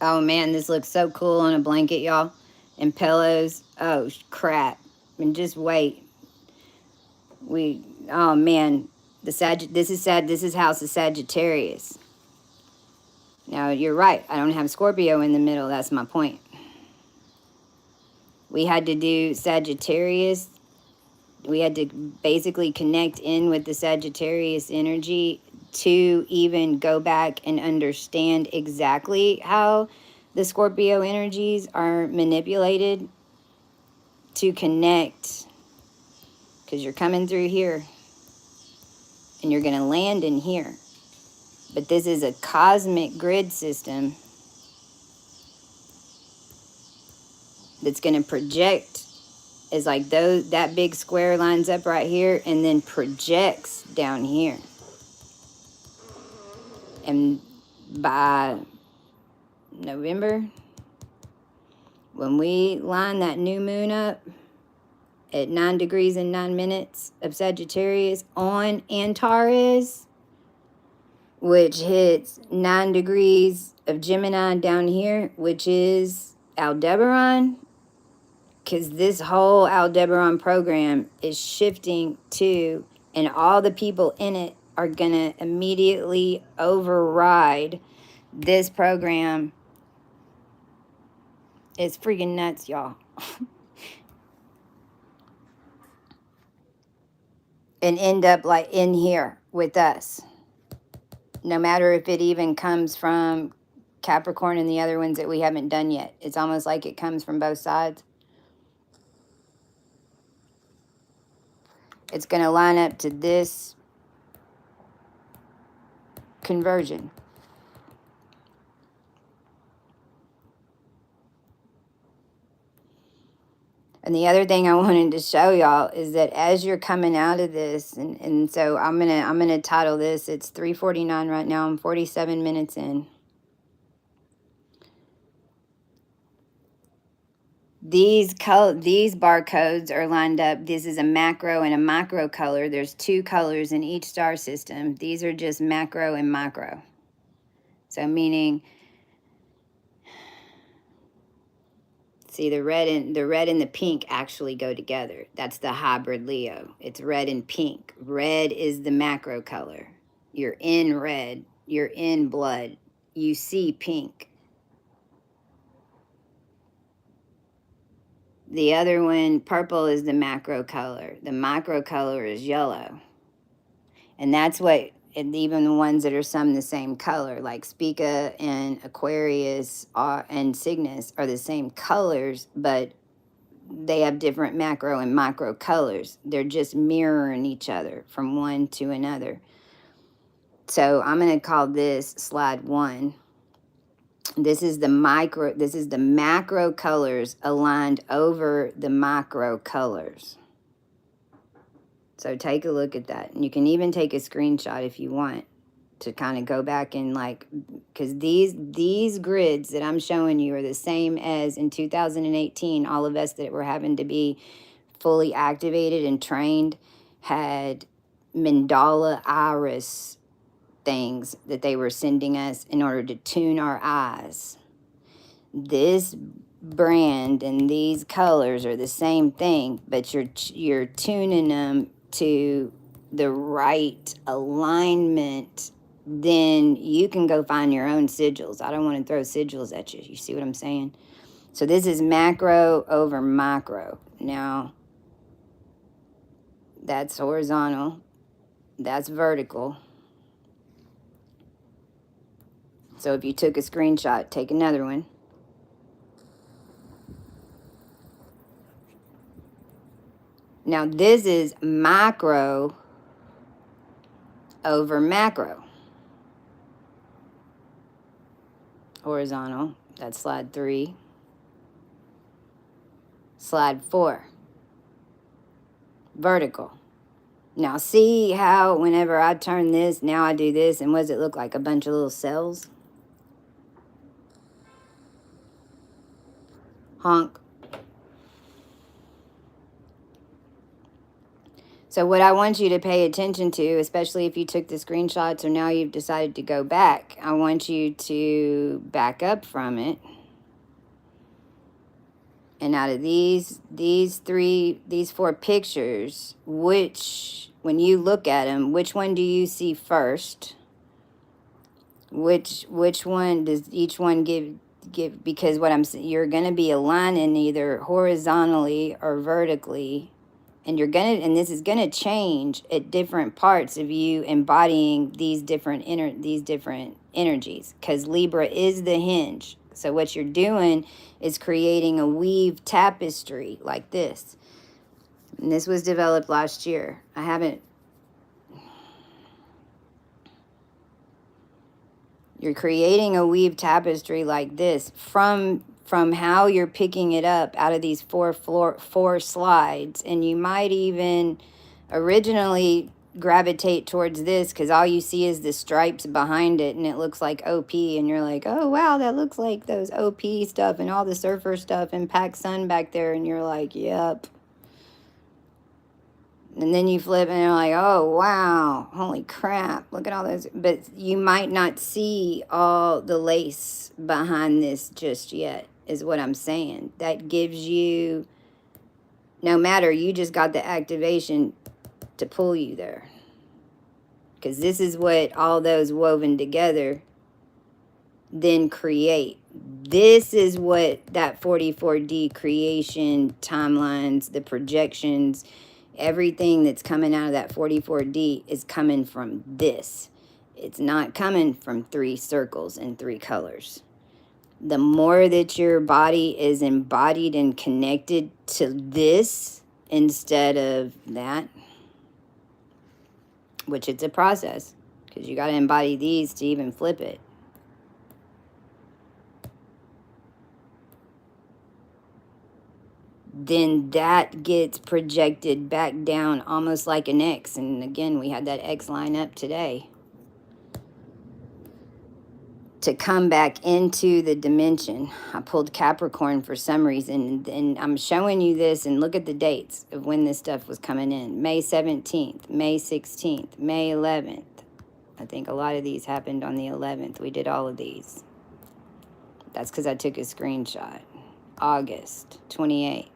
Oh man, this looks so cool on a blanket, y'all. And pillows. Oh crap. And just wait. Oh man. This is House of Sagittarius. Now you're right. I don't have Scorpio in the middle. That's my point. We had to do Sagittarius. We had to basically connect in with the Sagittarius energy to even go back and understand exactly how the Scorpio energies are manipulated to connect, because you're coming through here and you're going to land in here. But this is a cosmic grid system that's going to project. Is like that big square lines up right here and then projects down here. And by November, when we line that new moon up at 9 degrees and 9 minutes of Sagittarius on Antares, which hits 9 degrees of Gemini down here, which is Aldebaran, because this whole Aldebaran program is shifting to, and all the people in it are going to immediately override this program. It's freaking nuts, y'all. And end up like in here with us. No matter if it even comes from Capricorn and the other ones that we haven't done yet. It's almost like it comes from both sides. It's going to line up to this conversion. And the other thing I wanted to show y'all is that as you're coming out of this, and so I'm gonna title this, it's 3:49 right now, I'm 47 minutes in. These barcodes are lined up. This is a macro and a micro color. There's 2 colors in each star system. These are just macro and micro. So meaning, see, the red and the pink actually go together. That's the hybrid Leo. It's red and pink. Red is the macro color. You're in red. You're in blood. You see pink. The other one, purple, is the macro color. The micro color is yellow. And that's what, and even the ones that are some the same color, like Spica and Aquarius and Cygnus are the same colors, but they have different macro and micro colors. They're just mirroring each other from one to another. So I'm going to call this slide 1. This is the macro colors aligned over the micro colors. So take a look at that. And you can even take a screenshot if you want to kind of go back and like, because these grids that I'm showing you are the same as in 2018. All of us that were having to be fully activated and trained had mandala iris things that they were sending us in order to tune our eyes. This brand and these colors are the same thing, but you're tuning them to the right alignment. Then you can go find your own sigils. I don't want to throw sigils at you. You see what I'm saying? So this is macro over micro. Now, that's horizontal. That's vertical. So if you took a screenshot, take another one. Now this is micro over macro. Horizontal, that's slide 3. Slide 4. Vertical. Now see how whenever I turn this, now I do this, and what does it look like? A bunch of little cells? Honk. So what I want you to pay attention to, especially if you took the screenshots or now you've decided to go back, I want you to back up from it. And out of these four pictures, which, when you look at them, which one do you see first? Which one does each one give? Because what you're going to be aligning either horizontally or vertically, and this is going to change at different parts of you embodying these different energies, because Libra is the hinge. So what you're doing is creating a weave tapestry like this, and this was developed last year. You're creating a weave tapestry like this from how you're picking it up out of these four slides. And you might even originally gravitate towards this because all you see is the stripes behind it and it looks like OP, and you're like, oh wow, that looks like those OP stuff and all the surfer stuff and Pac Sun back there, and you're like, yep. And then you flip and you're like, oh, wow, holy crap, look at all those. But you might not see all the lace behind this just yet, is what I'm saying. That gives you, no matter, you just got the activation to pull you there. Because this is what all those woven together then create. This is what that 44D creation timelines, the projections, everything that's coming out of that 44D is coming from this. It's not coming from 3 circles and 3 colors. The more that your body is embodied and connected to this instead of that, which it's a process, because you got to embody these to even flip it. Then that gets projected back down almost like an X. And again, we had that X line up today to come back into the dimension. I pulled Capricorn for some reason, and I'm showing you this, and look at the dates of when this stuff was coming in. May 17th, May 16th, May 11th. I think a lot of these happened on the 11th. We did all of these. That's because I took a screenshot. August 28th.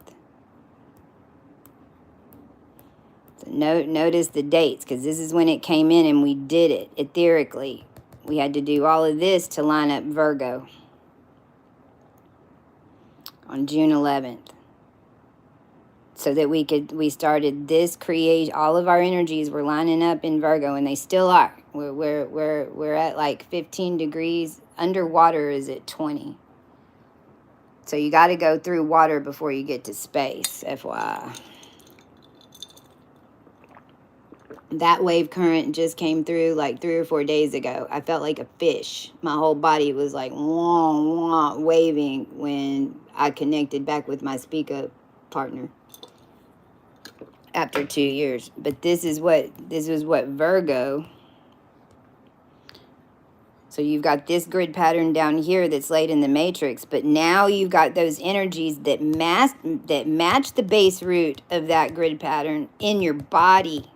Notice the dates, because this is when it came in and we did it etherically. We had to do all of this to line up Virgo on June 11th. So that we started this all of our energies were lining up in Virgo, and they still are. We're at like 15 degrees. Underwater is at 20. So you got to go through water before you get to space, FYI. That wave current just came through like 3 or 4 days ago. I felt like a fish. My whole body was like wah, wah, waving when I connected back with my speak up partner after 2 years. But this is what Virgo. So you've got this grid pattern down here that's laid in the matrix, but now you've got those energies that match the base root of that grid pattern in your body.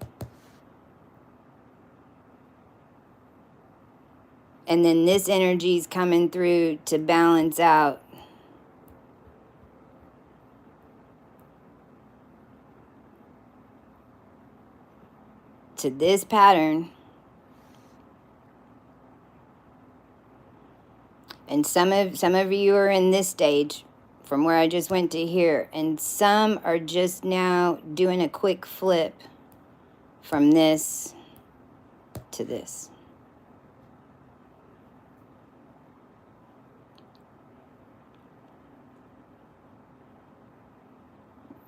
And then this energy is coming through to balance out to this pattern. And some of you are in this stage from where I just went to here, and some are just now doing a quick flip from this to this.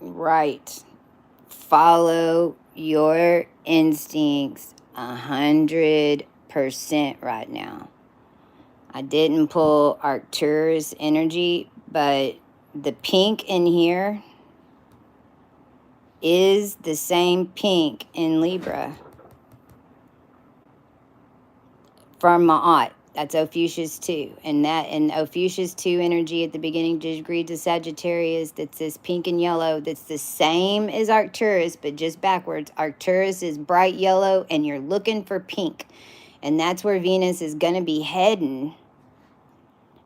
Right. Follow your instincts 100% right now. I didn't pull Arcturus energy, but the pink in here is the same pink in Libra from Ma'at. That's Ophiuchus 2. And Ophiuchus 2 energy at the beginning degree to Sagittarius, that's this pink and yellow, that's the same as Arcturus, but just backwards. Arcturus is bright yellow, and you're looking for pink. And that's where Venus is going to be heading.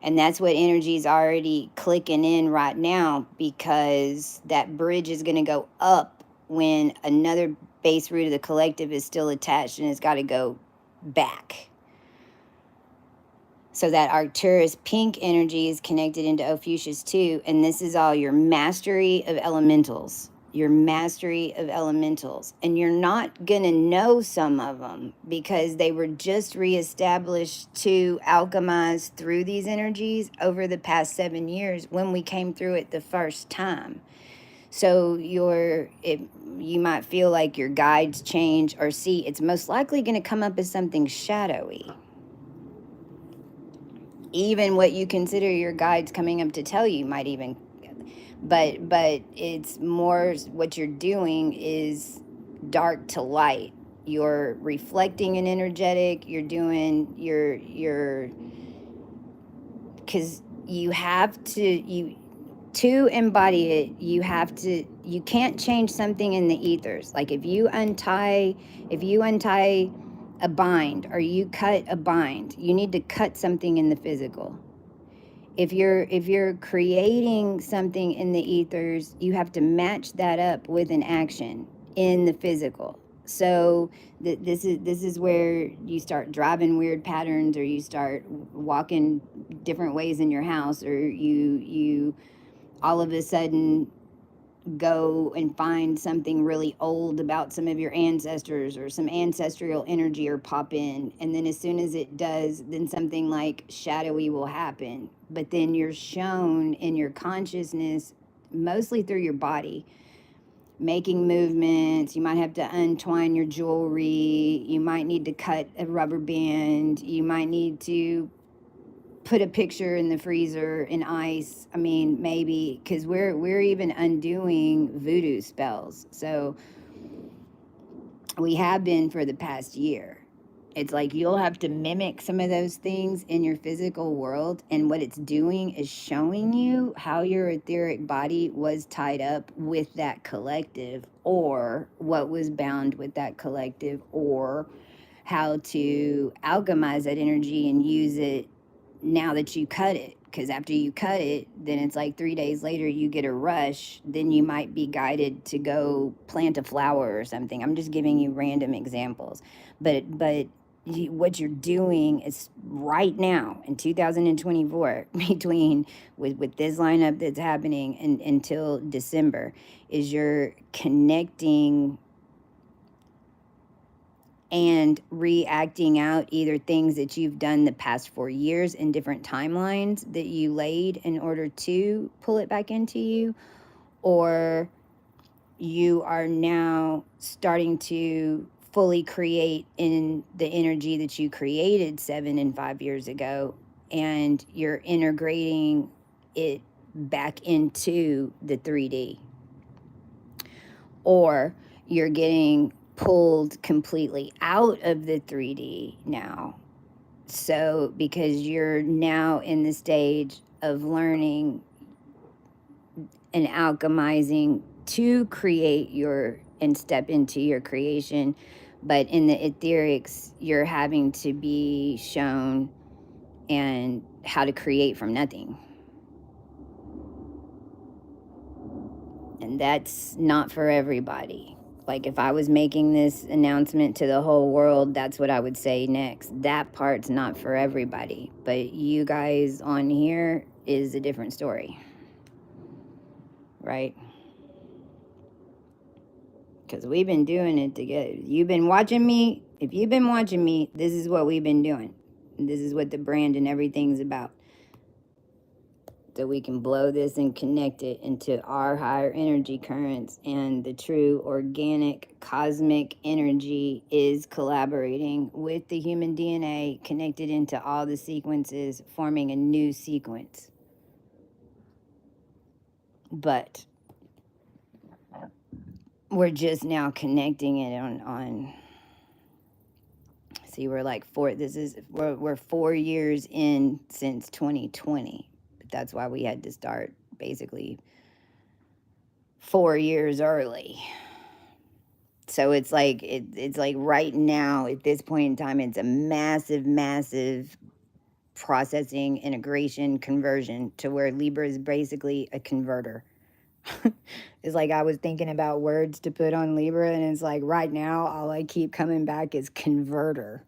And that's what energy is already clicking in right now, because that bridge is going to go up when another base root of the collective is still attached, and it's got to go back. So that Arcturus pink energy is connected into Ophiuchus 2, and this is all your mastery of elementals. Your mastery of elementals. And you're not going to know some of them because they were just reestablished to alchemize through these energies over the past 7 years when we came through it the first time. So you might feel like your guides change, or see, it's most likely going to come up as something shadowy. Even what you consider your guides coming up to tell you might even, but it's more what you're doing is dark to light. You're reflecting an energetic, you're doing your because you have to embody it, you can't change something in the ethers. Like if you untie a bind, or you cut a bind, you need to cut something in the physical. If you're creating something in the ethers, you have to match that up with an action in the physical. So this is where you start driving weird patterns, or you start walking different ways in your house, or you all of a sudden go and find something really old about some of your ancestors, or some ancestral energy, or pop in. And then as soon as it does, then something like shadowy will happen. But then you're shown in your consciousness, mostly through your body, making movements. You might have to untwine your jewelry. You might need to cut a rubber band. You might need to put a picture in the freezer in ice. I mean, maybe, because we're even undoing voodoo spells. So we have been for the past year. It's like you'll have to mimic some of those things in your physical world, and what it's doing is showing you how your etheric body was tied up with that collective, or what was bound with that collective, or how to alchemize that energy and use it now that you cut it. Because after you cut it, then it's like 3 days later you get a rush, then you might be guided to go plant a flower or something. I'm just giving you random examples, but what you're doing is right now in 2024, between with this lineup that's happening and until December, is you're connecting and reacting out either things that you've done the past 4 years in different timelines that you laid in order to pull it back into you, or you are now starting to fully create in the energy that you created 7 and 5 years ago, and you're integrating it back into the 3D, or you're getting pulled completely out of the 3D now. So, because you're now in the stage of learning and alchemizing to create your and step into your creation, but in the etherics, you're having to be shown and how to create from nothing. And that's not for everybody. Like if I was making this announcement to the whole world, that's what I would say next. That part's not for everybody. But you guys on here is a different story. Right? Because we've been doing it together. You've been watching me. If you've been watching me, this is what we've been doing. This is what the brand and everything's about. So we can blow this and connect it into our higher energy currents, and the true organic cosmic energy is collaborating with the human DNA, connected into all the sequences, forming a new sequence. But we're just now connecting it on See, we're like we're 4 years in since 2020. But that's why we had to start basically 4 years early. So it's like right now at this point in time, it's a massive processing, integration, conversion to where Libra is basically a converter. It's like I was thinking about words to put on Libra, and it's like right now all I keep coming back is converter.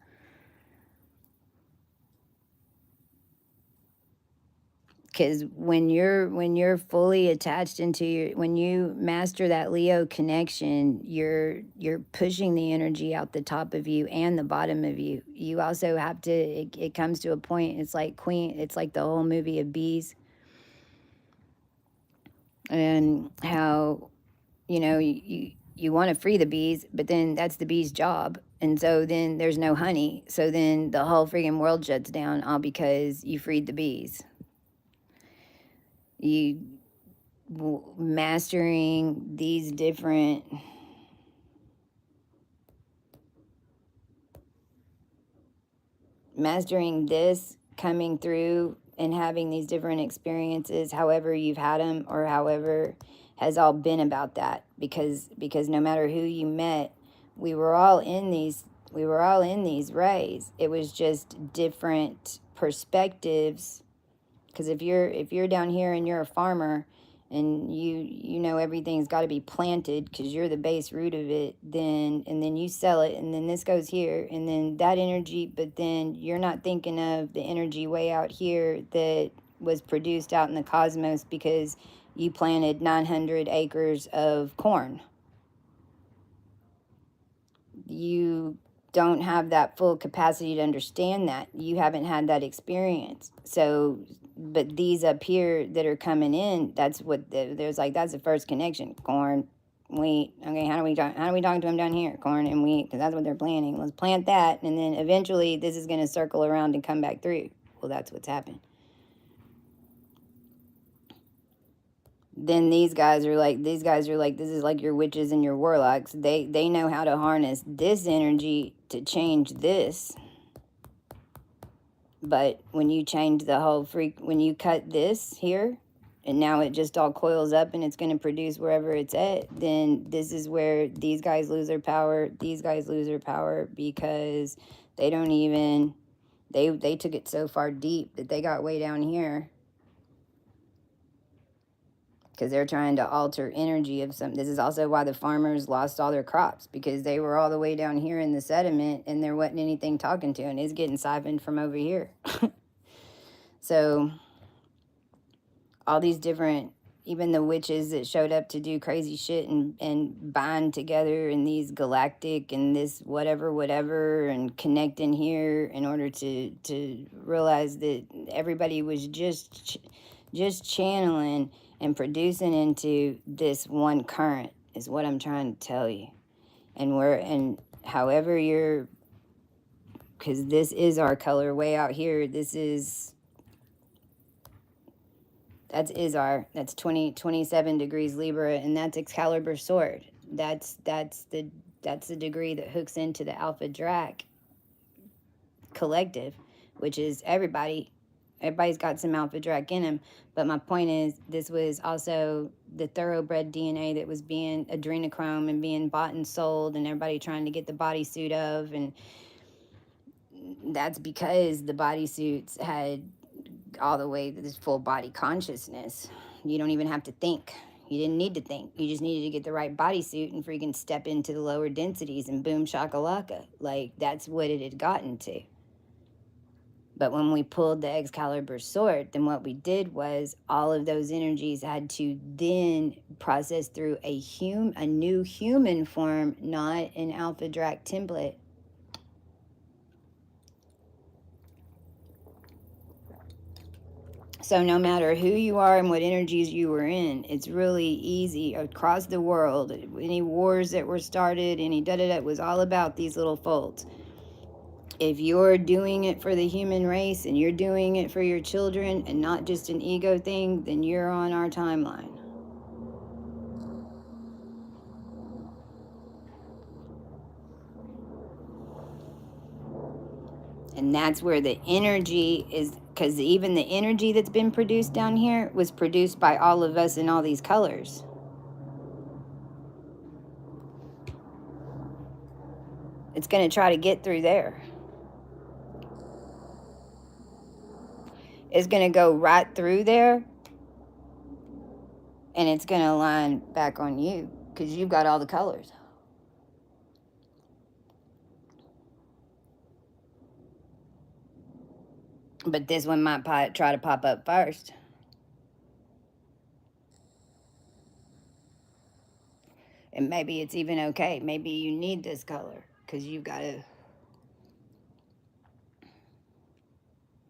Because when you're fully attached into when you master that Leo connection, you're pushing the energy out the top of you and the bottom of you. You also have to, it comes to a point, it's like it's like the whole movie of bees, and how you want to free the bees, but then that's the bee's job. And so then there's no honey. So then the whole freaking world shuts down, all because you freed the bees. You mastering these different mastering this, coming through and having these different experiences, however you've had them or however, has all been about that. Because no matter who you met, we were all in these rays. It was just different perspectives. Because if you're down here and you're a farmer, and you know everything's got to be planted because you're the base root of it, then and then you sell it, and then this goes here, and then that energy, but then you're not thinking of the energy way out here that was produced out in the cosmos because you planted 900 acres of corn. You don't have that full capacity to understand that. You haven't had that experience. So, but these up here that are coming in, that's what there's like, that's the first connection. Corn, wheat. Okay, how do we talk to them down here? Corn and wheat, because that's what they're planting. Let's plant that, and then eventually this is going to circle around and come back through. Well, that's what's happened. Then these guys are like, this is like your witches and your warlocks. They know how to harness this energy to change this. But when you change the whole when you cut this here, and now it just all coils up and it's going to produce wherever it's at, then this is where these guys lose their power. These guys lose their power because they don't even, they took it so far deep that they got way down here. Because they're trying to alter energy of some. This is also why the farmers lost all their crops, because they were all the way down here in the sediment and there wasn't anything talking to, and it's getting siphoned from over here. So all these different, even the witches that showed up to do crazy shit and bind together in these galactic and this whatever and connect in here in order to realize that everybody was just channeling and producing into this one current, is what I'm trying to tell you. And however you're, because this is our color way out here, that's Izar, that's 27 degrees Libra, and that's Excalibur sword. That's the degree that hooks into the Alpha Drac collective, which is everybody. Everybody's got some Alpha Drac in them. But my point is, this was also the thoroughbred DNA that was being adrenochrome and being bought and sold, and everybody trying to get the bodysuit of. And that's because the bodysuits had all the way to this full body consciousness. You don't even have to think. You didn't need to think. You just needed to get the right bodysuit and freaking step into the lower densities, and boom shakalaka. Like, that's what it had gotten to. But when we pulled the Excalibur sword, then what we did was all of those energies had to then process through a new human form, not an Alpha Drac template. So no matter who you are and what energies you were in, it's really easy across the world. Any wars that were started, any it was all about these little folds. If you're doing it for the human race and you're doing it for your children and not just an ego thing, then you're on our timeline. And that's where the energy is, because even the energy that's been produced down here was produced by all of us in all these colors. It's going to try to get through there. It's going to go right through there, and it's going to align back on you because you've got all the colors. But this one might try to pop up first. And maybe it's even okay. Maybe you need this color because you've got to.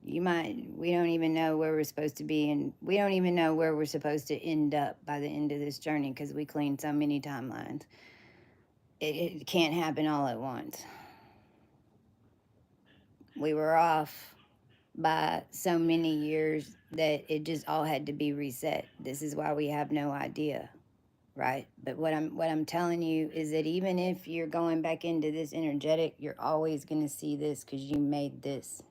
We don't even know where we're supposed to be, and we don't even know where we're supposed to end up by the end of this journey because we cleaned so many timelines. It can't happen all at once. We were off by so many years that it just all had to be reset. This is why we have no idea, right? But what I'm telling you is that even if you're going back into this energetic, you're always going to see this because you made this.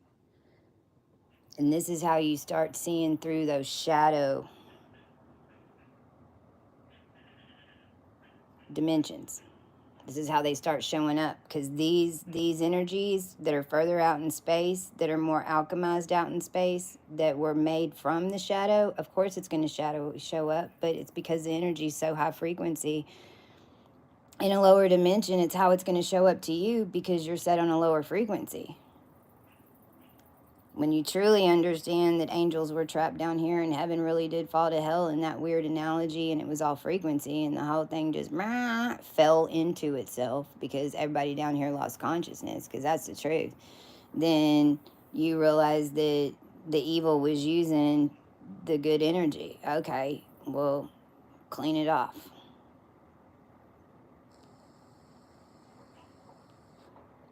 And this is how you start seeing through those shadow dimensions. This is how they start showing up, because these energies that are further out in space, that are more alchemized out in space, that were made from the shadow, of course it's going to show up, but it's because the energy is so high frequency. In a lower dimension, it's how it's going to show up to you because you're set on a lower frequency. When you truly understand that angels were trapped down here and heaven really did fall to hell in that weird analogy, and it was all frequency, and the whole thing just fell into itself because everybody down here lost consciousness, because that's the truth, then you realize that the evil was using the good energy. Okay, well, clean it off.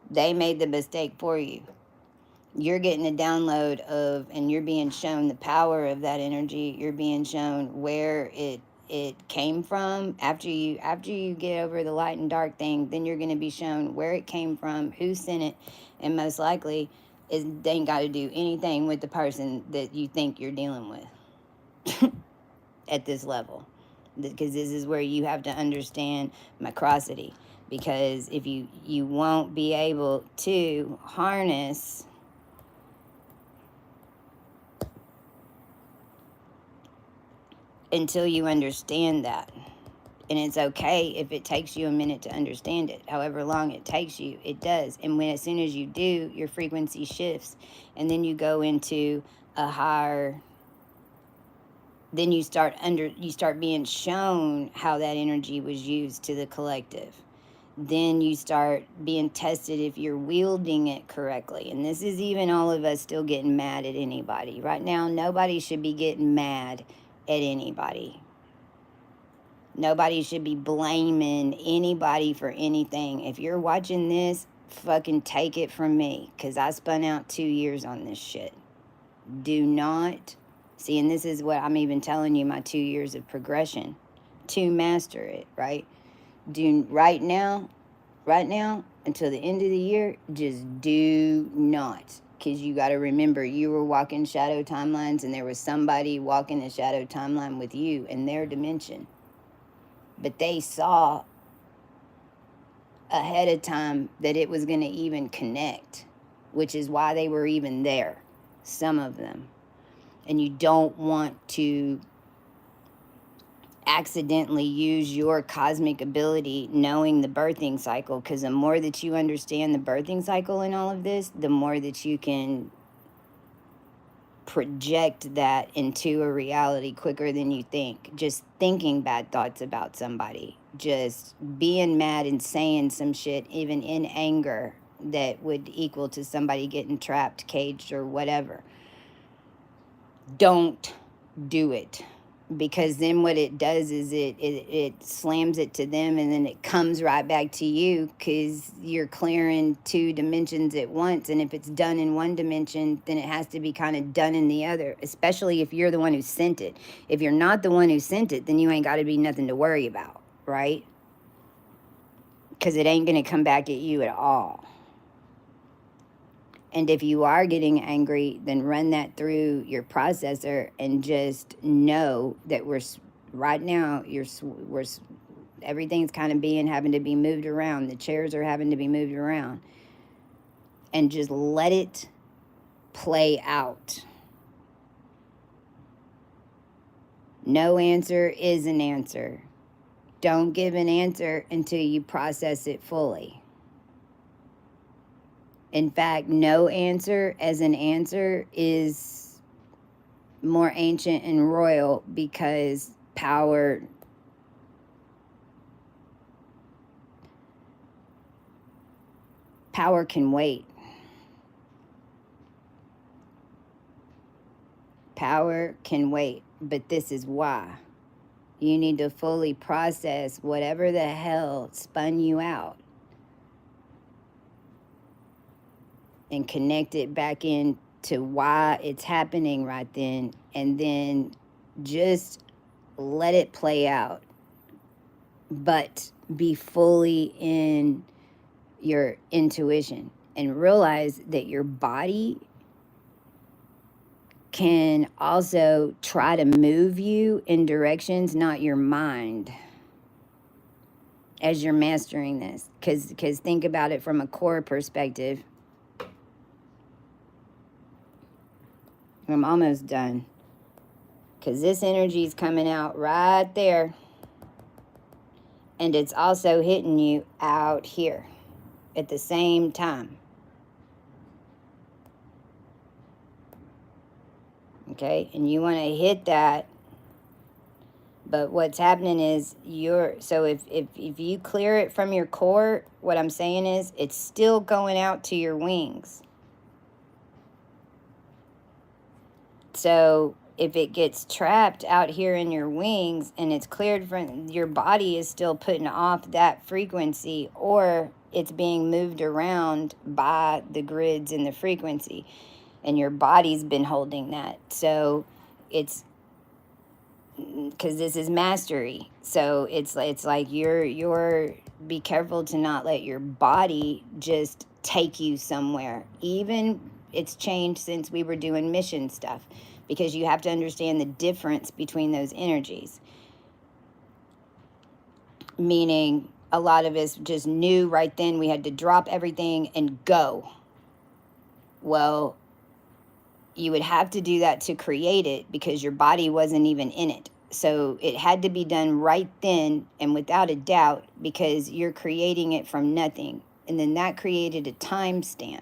They made the mistake for you. You're getting a download of, and you're being shown the power of that energy. You're being shown where it came from. After you get over the light and dark thing, then you're going to be shown where it came from, who sent it, and most likely they ain't got to do anything with the person that you think you're dealing with at this level, because this is where you have to understand macrosity, because if you won't be able to harness until you understand that. And it's okay if it takes you a minute to understand it. However long it takes you, it does. And as soon as you do, your frequency shifts. And then you go into a higher, then you start being shown how that energy was used to the collective. Then you start being tested if you're wielding it correctly. And this is even all of us still getting mad at anybody. Right now, nobody should be getting mad at anybody. Nobody should be blaming anybody for anything. If you're watching this, fucking take it from me, because I spun out 2 years on this shit. Do not see, and this is what I'm even telling you, my 2 years of progression to master it, right? Do right now, until the end of the year, just do not. Because you got to remember, you were walking shadow timelines, and there was somebody walking a shadow timeline with you in their dimension. But they saw ahead of time that it was going to even connect, which is why they were even there, some of them. And you don't want to accidentally use your cosmic ability knowing the birthing cycle, because the more that you understand the birthing cycle in all of this, the more that you can project that into a reality quicker than you think. Just thinking bad thoughts about somebody, just being mad and saying some shit even in anger that would equal to somebody getting trapped, caged, or whatever. Don't do it, because then what it does is it slams it to them, and then it comes right back to you, because you're clearing 2 dimensions at once. And if it's done in one dimension, then it has to be kind of done in the other, especially if you're the one who sent it. If you're not the one who sent it, then you ain't got to be nothing to worry about, right? Because it ain't going to come back at you at all. And if you are getting angry, then run that through your processor and just know that right now, everything's kind of having to be moved around. The chairs are having to be moved around. And just let it play out. No answer is an answer. Don't give an answer until you process it fully. In fact, no answer as an answer is more ancient and royal, because power can wait. Power can wait, but this is why. You need to fully process whatever the hell spun you out and connect it back in to why it's happening right then, and then just let it play out. But be fully in your intuition and realize that your body can also try to move you in directions, not your mind, as you're mastering this. Because think about it from a core perspective. I'm almost done. Because this energy is coming out right there. And it's also hitting you out here at the same time. Okay? And you want to hit that. But what's happening is so if you clear it from your core, what I'm saying is it's still going out to your wings. So if it gets trapped out here in your wings and it's cleared from, your body is still putting off that frequency, or it's being moved around by the grids and the frequency, and your body's been holding that. So it's, because this is mastery, so it's like you're be careful to not let your body just take you somewhere. Even it's changed since we were doing mission stuff, because you have to understand the difference between those energies. Meaning, a lot of us just knew right then we had to drop everything and go. Well, you would have to do that to create it, because your body wasn't even in it. So it had to be done right then and without a doubt, because you're creating it from nothing. And then that created a timestamp.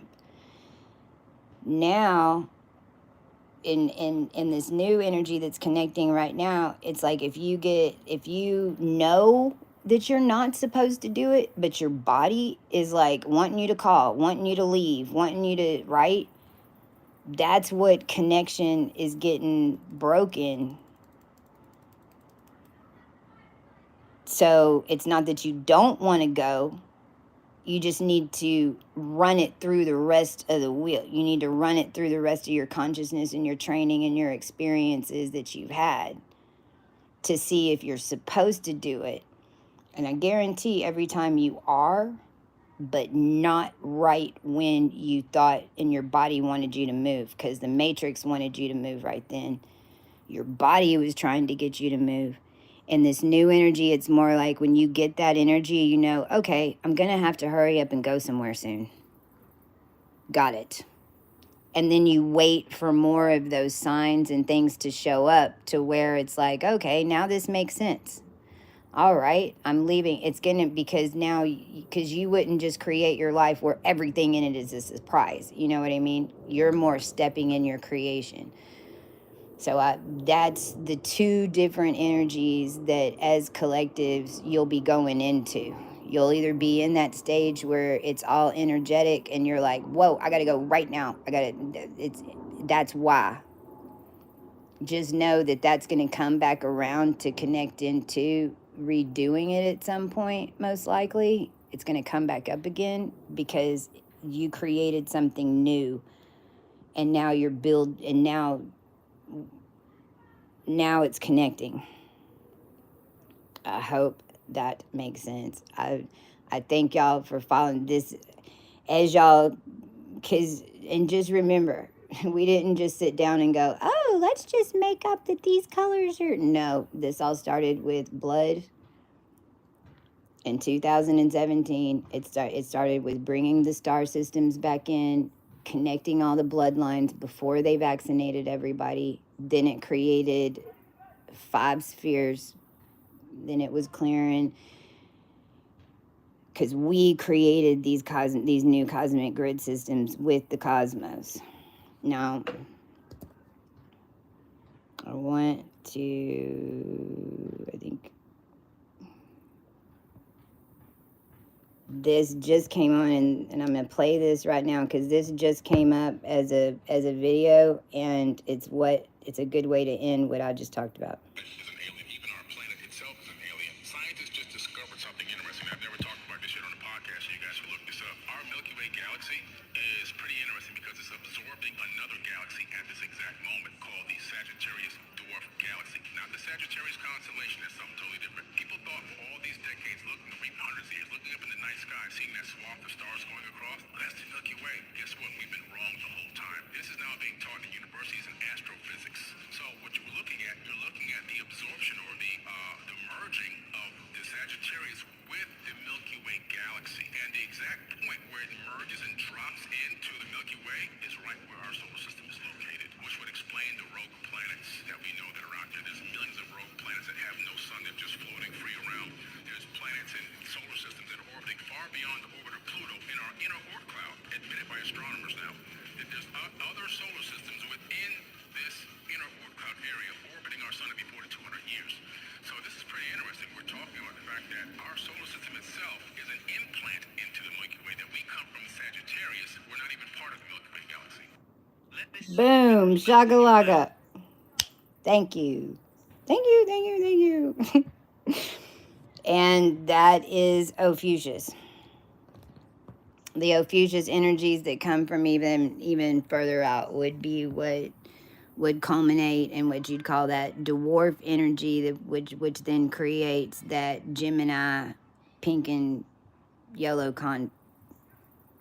Now, in this new energy that's connecting right now, it's like if you know that you're not supposed to do it, but your body is like wanting you to call, wanting you to leave, wanting you to, right? That's what connection is getting broken. So it's not that you don't want to go. You just need to run it through the rest of the wheel. You need to run it through the rest of your consciousness and your training and your experiences that you've had, to see if you're supposed to do it. And I guarantee every time you are, but not right when you thought and your body wanted you to move, because the matrix wanted you to move right then. Your body was trying to get you to move. And this new energy, it's more like when you get that energy, you know, okay, I'm going to have to hurry up and go somewhere soon. Got it. And then you wait for more of those signs and things to show up, to where it's like, okay, now this makes sense. All right, I'm leaving. It's going to, because now, because you wouldn't just create your life where everything in it is a surprise. You know what I mean? You're more stepping in your creation. So that's the two different energies that as collectives you'll be going into. You'll either be in that stage where it's all energetic and you're like, whoa, I got to go right now. That's why. Just know that that's going to come back around to connect into redoing it at some point, most likely. It's going to come back up again, because you created something new, and now now it's connecting. I hope that makes sense. I thank y'all for following this, as y'all, because And just remember, we didn't just sit down and go, oh, let's just make up that these colors are. No, this all started with blood. In 2017, it started with bringing the star systems back in, connecting all the bloodlines before they vaccinated everybody. Then it created 5 spheres. Then it was clearing, because we created these new cosmic grid systems with the cosmos. Now, I want to, I think this just came on, and I'm gonna play this right now because this just came up as a video, and it's a good way to end what I just talked about. Even our planet itself is an alien. Scientists just discovered something interesting. I've never talked about this shit on the podcast, so you guys should look this up. Our Milky Way galaxy is pretty interesting because it's absorbing another galaxy at this exact moment called the Sagittarius Dwarf Galaxy. Now, the Sagittarius constellation is something totally different. People thought for all these decades, hundreds of years, looking up in the night sky, seeing that swath of stars going across, that's the Milky Way. Guess what? We've been wrong the whole time. This is now being taught in universities in astrophysics. So what you're looking at the absorption or the merging of the Sagittarius with the Milky Way galaxy. And the exact point where it merges and drops into the Milky Way is right where our solar system is located, which would explain the rogue planets that we know that are out there. There's millions of rogue planets that have no sun. They're just floating free around. There's planets in solar systems that are orbiting far beyond the orbit of Pluto in our inner Oort cloud, admitted by astronomers now. There's other solar systems within this inner Oort cloud area orbiting our sun every 200 years. So this is pretty interesting. We're talking about the fact that our solar system itself is an implant into the Milky Way, that we come from Sagittarius. We're not even part of the Milky Way galaxy. Boom, shagalaga. Thank you. Thank you, thank you, thank you. And that is Ophiuchus. The Ophiuchus energies that come from even further out would be what would culminate in what you'd call that dwarf energy, which then creates that Gemini pink and yellow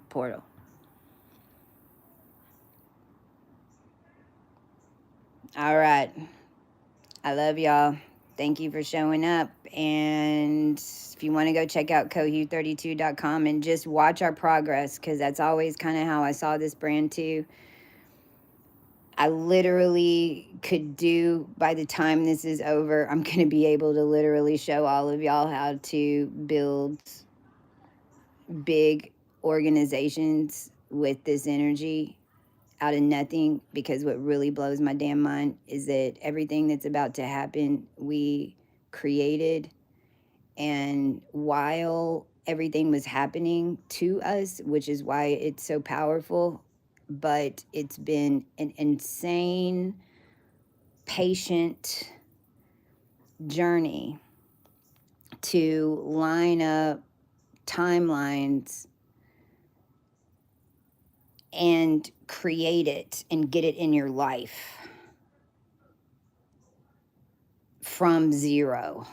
portal. All right. I love y'all. Thank you for showing up. And if you want to go check out cohu32.com and just watch our progress, because that's always kind of how I saw this brand too. I literally could do, by the time this is over, I'm going to be able to literally show all of y'all how to build big organizations with this energy out of nothing, because what really blows my damn mind is that everything that's about to happen, we created. And while everything was happening to us, which is why it's so powerful, but it's been an insane, patient journey to line up timelines and create it and get it in your life from zero.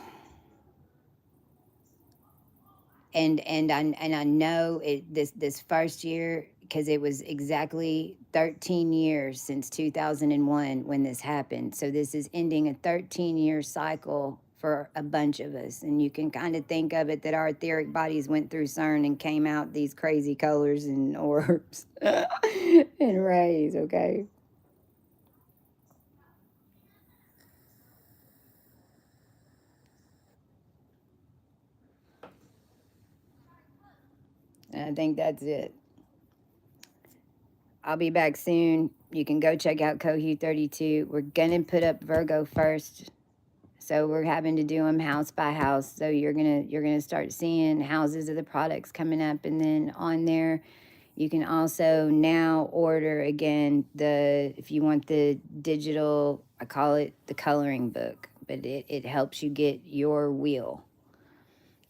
And I know this first year, because it was exactly 13 years since 2001 when this happened. So this is ending a 13-year cycle for a bunch of us. And you can kind of think of it that our etheric bodies went through CERN and came out these crazy colors and orbs and rays, okay? And I think that's it. I'll be back soon. You can go check out Cohu32. We're going to put up Virgo first. So we're having to do them house by house. So you're gonna start seeing houses of the products coming up, and then on there, you can also now order again if you want the digital. I call it the coloring book, but it helps you get your wheel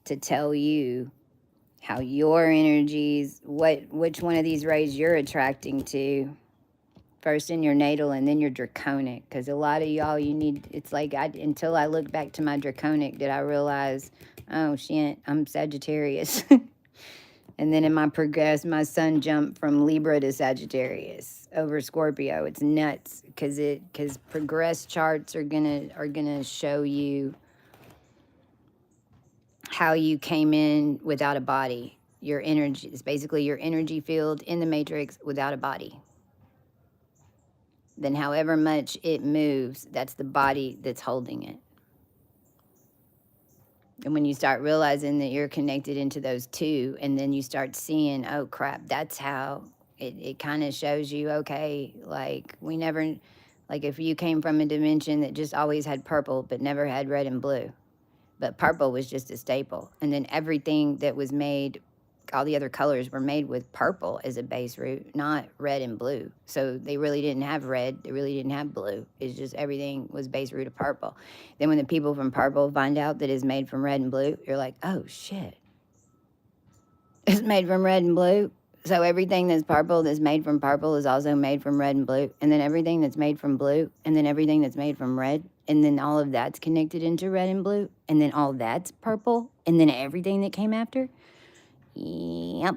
to tell you how your energies, which one of these rays you're attracting to. First in your natal and then your draconic, because a lot of y'all, it's like until I look back to my draconic did I realize, oh shit, I'm Sagittarius. And then in my progress, my sun jumped from Libra to Sagittarius over Scorpio. It's nuts because progress charts are gonna show you how you came in without a body. Your energy is basically your energy field in the matrix without a body. Then however much it moves, that's the body that's holding it. And when you start realizing that you're connected into those two, and then you start seeing, oh crap, that's how it kind of shows you, okay, like we never, like if you came from a dimension that just always had purple but never had red and blue, but purple was just a staple. And then everything that was made, all the other colors were made with purple as a base root, not red and blue. So they really didn't have red. They really didn't have blue. It's just everything was base root of purple. Then when the people from purple find out that it's made from red and blue, you're like, oh shit. It's made from red and blue. So everything that's purple that's made from purple is also made from red and blue. And then everything that's made from blue, and then everything that's made from red, and then all of that's connected into red and blue, and then all that's purple, and then everything that came after. Yep.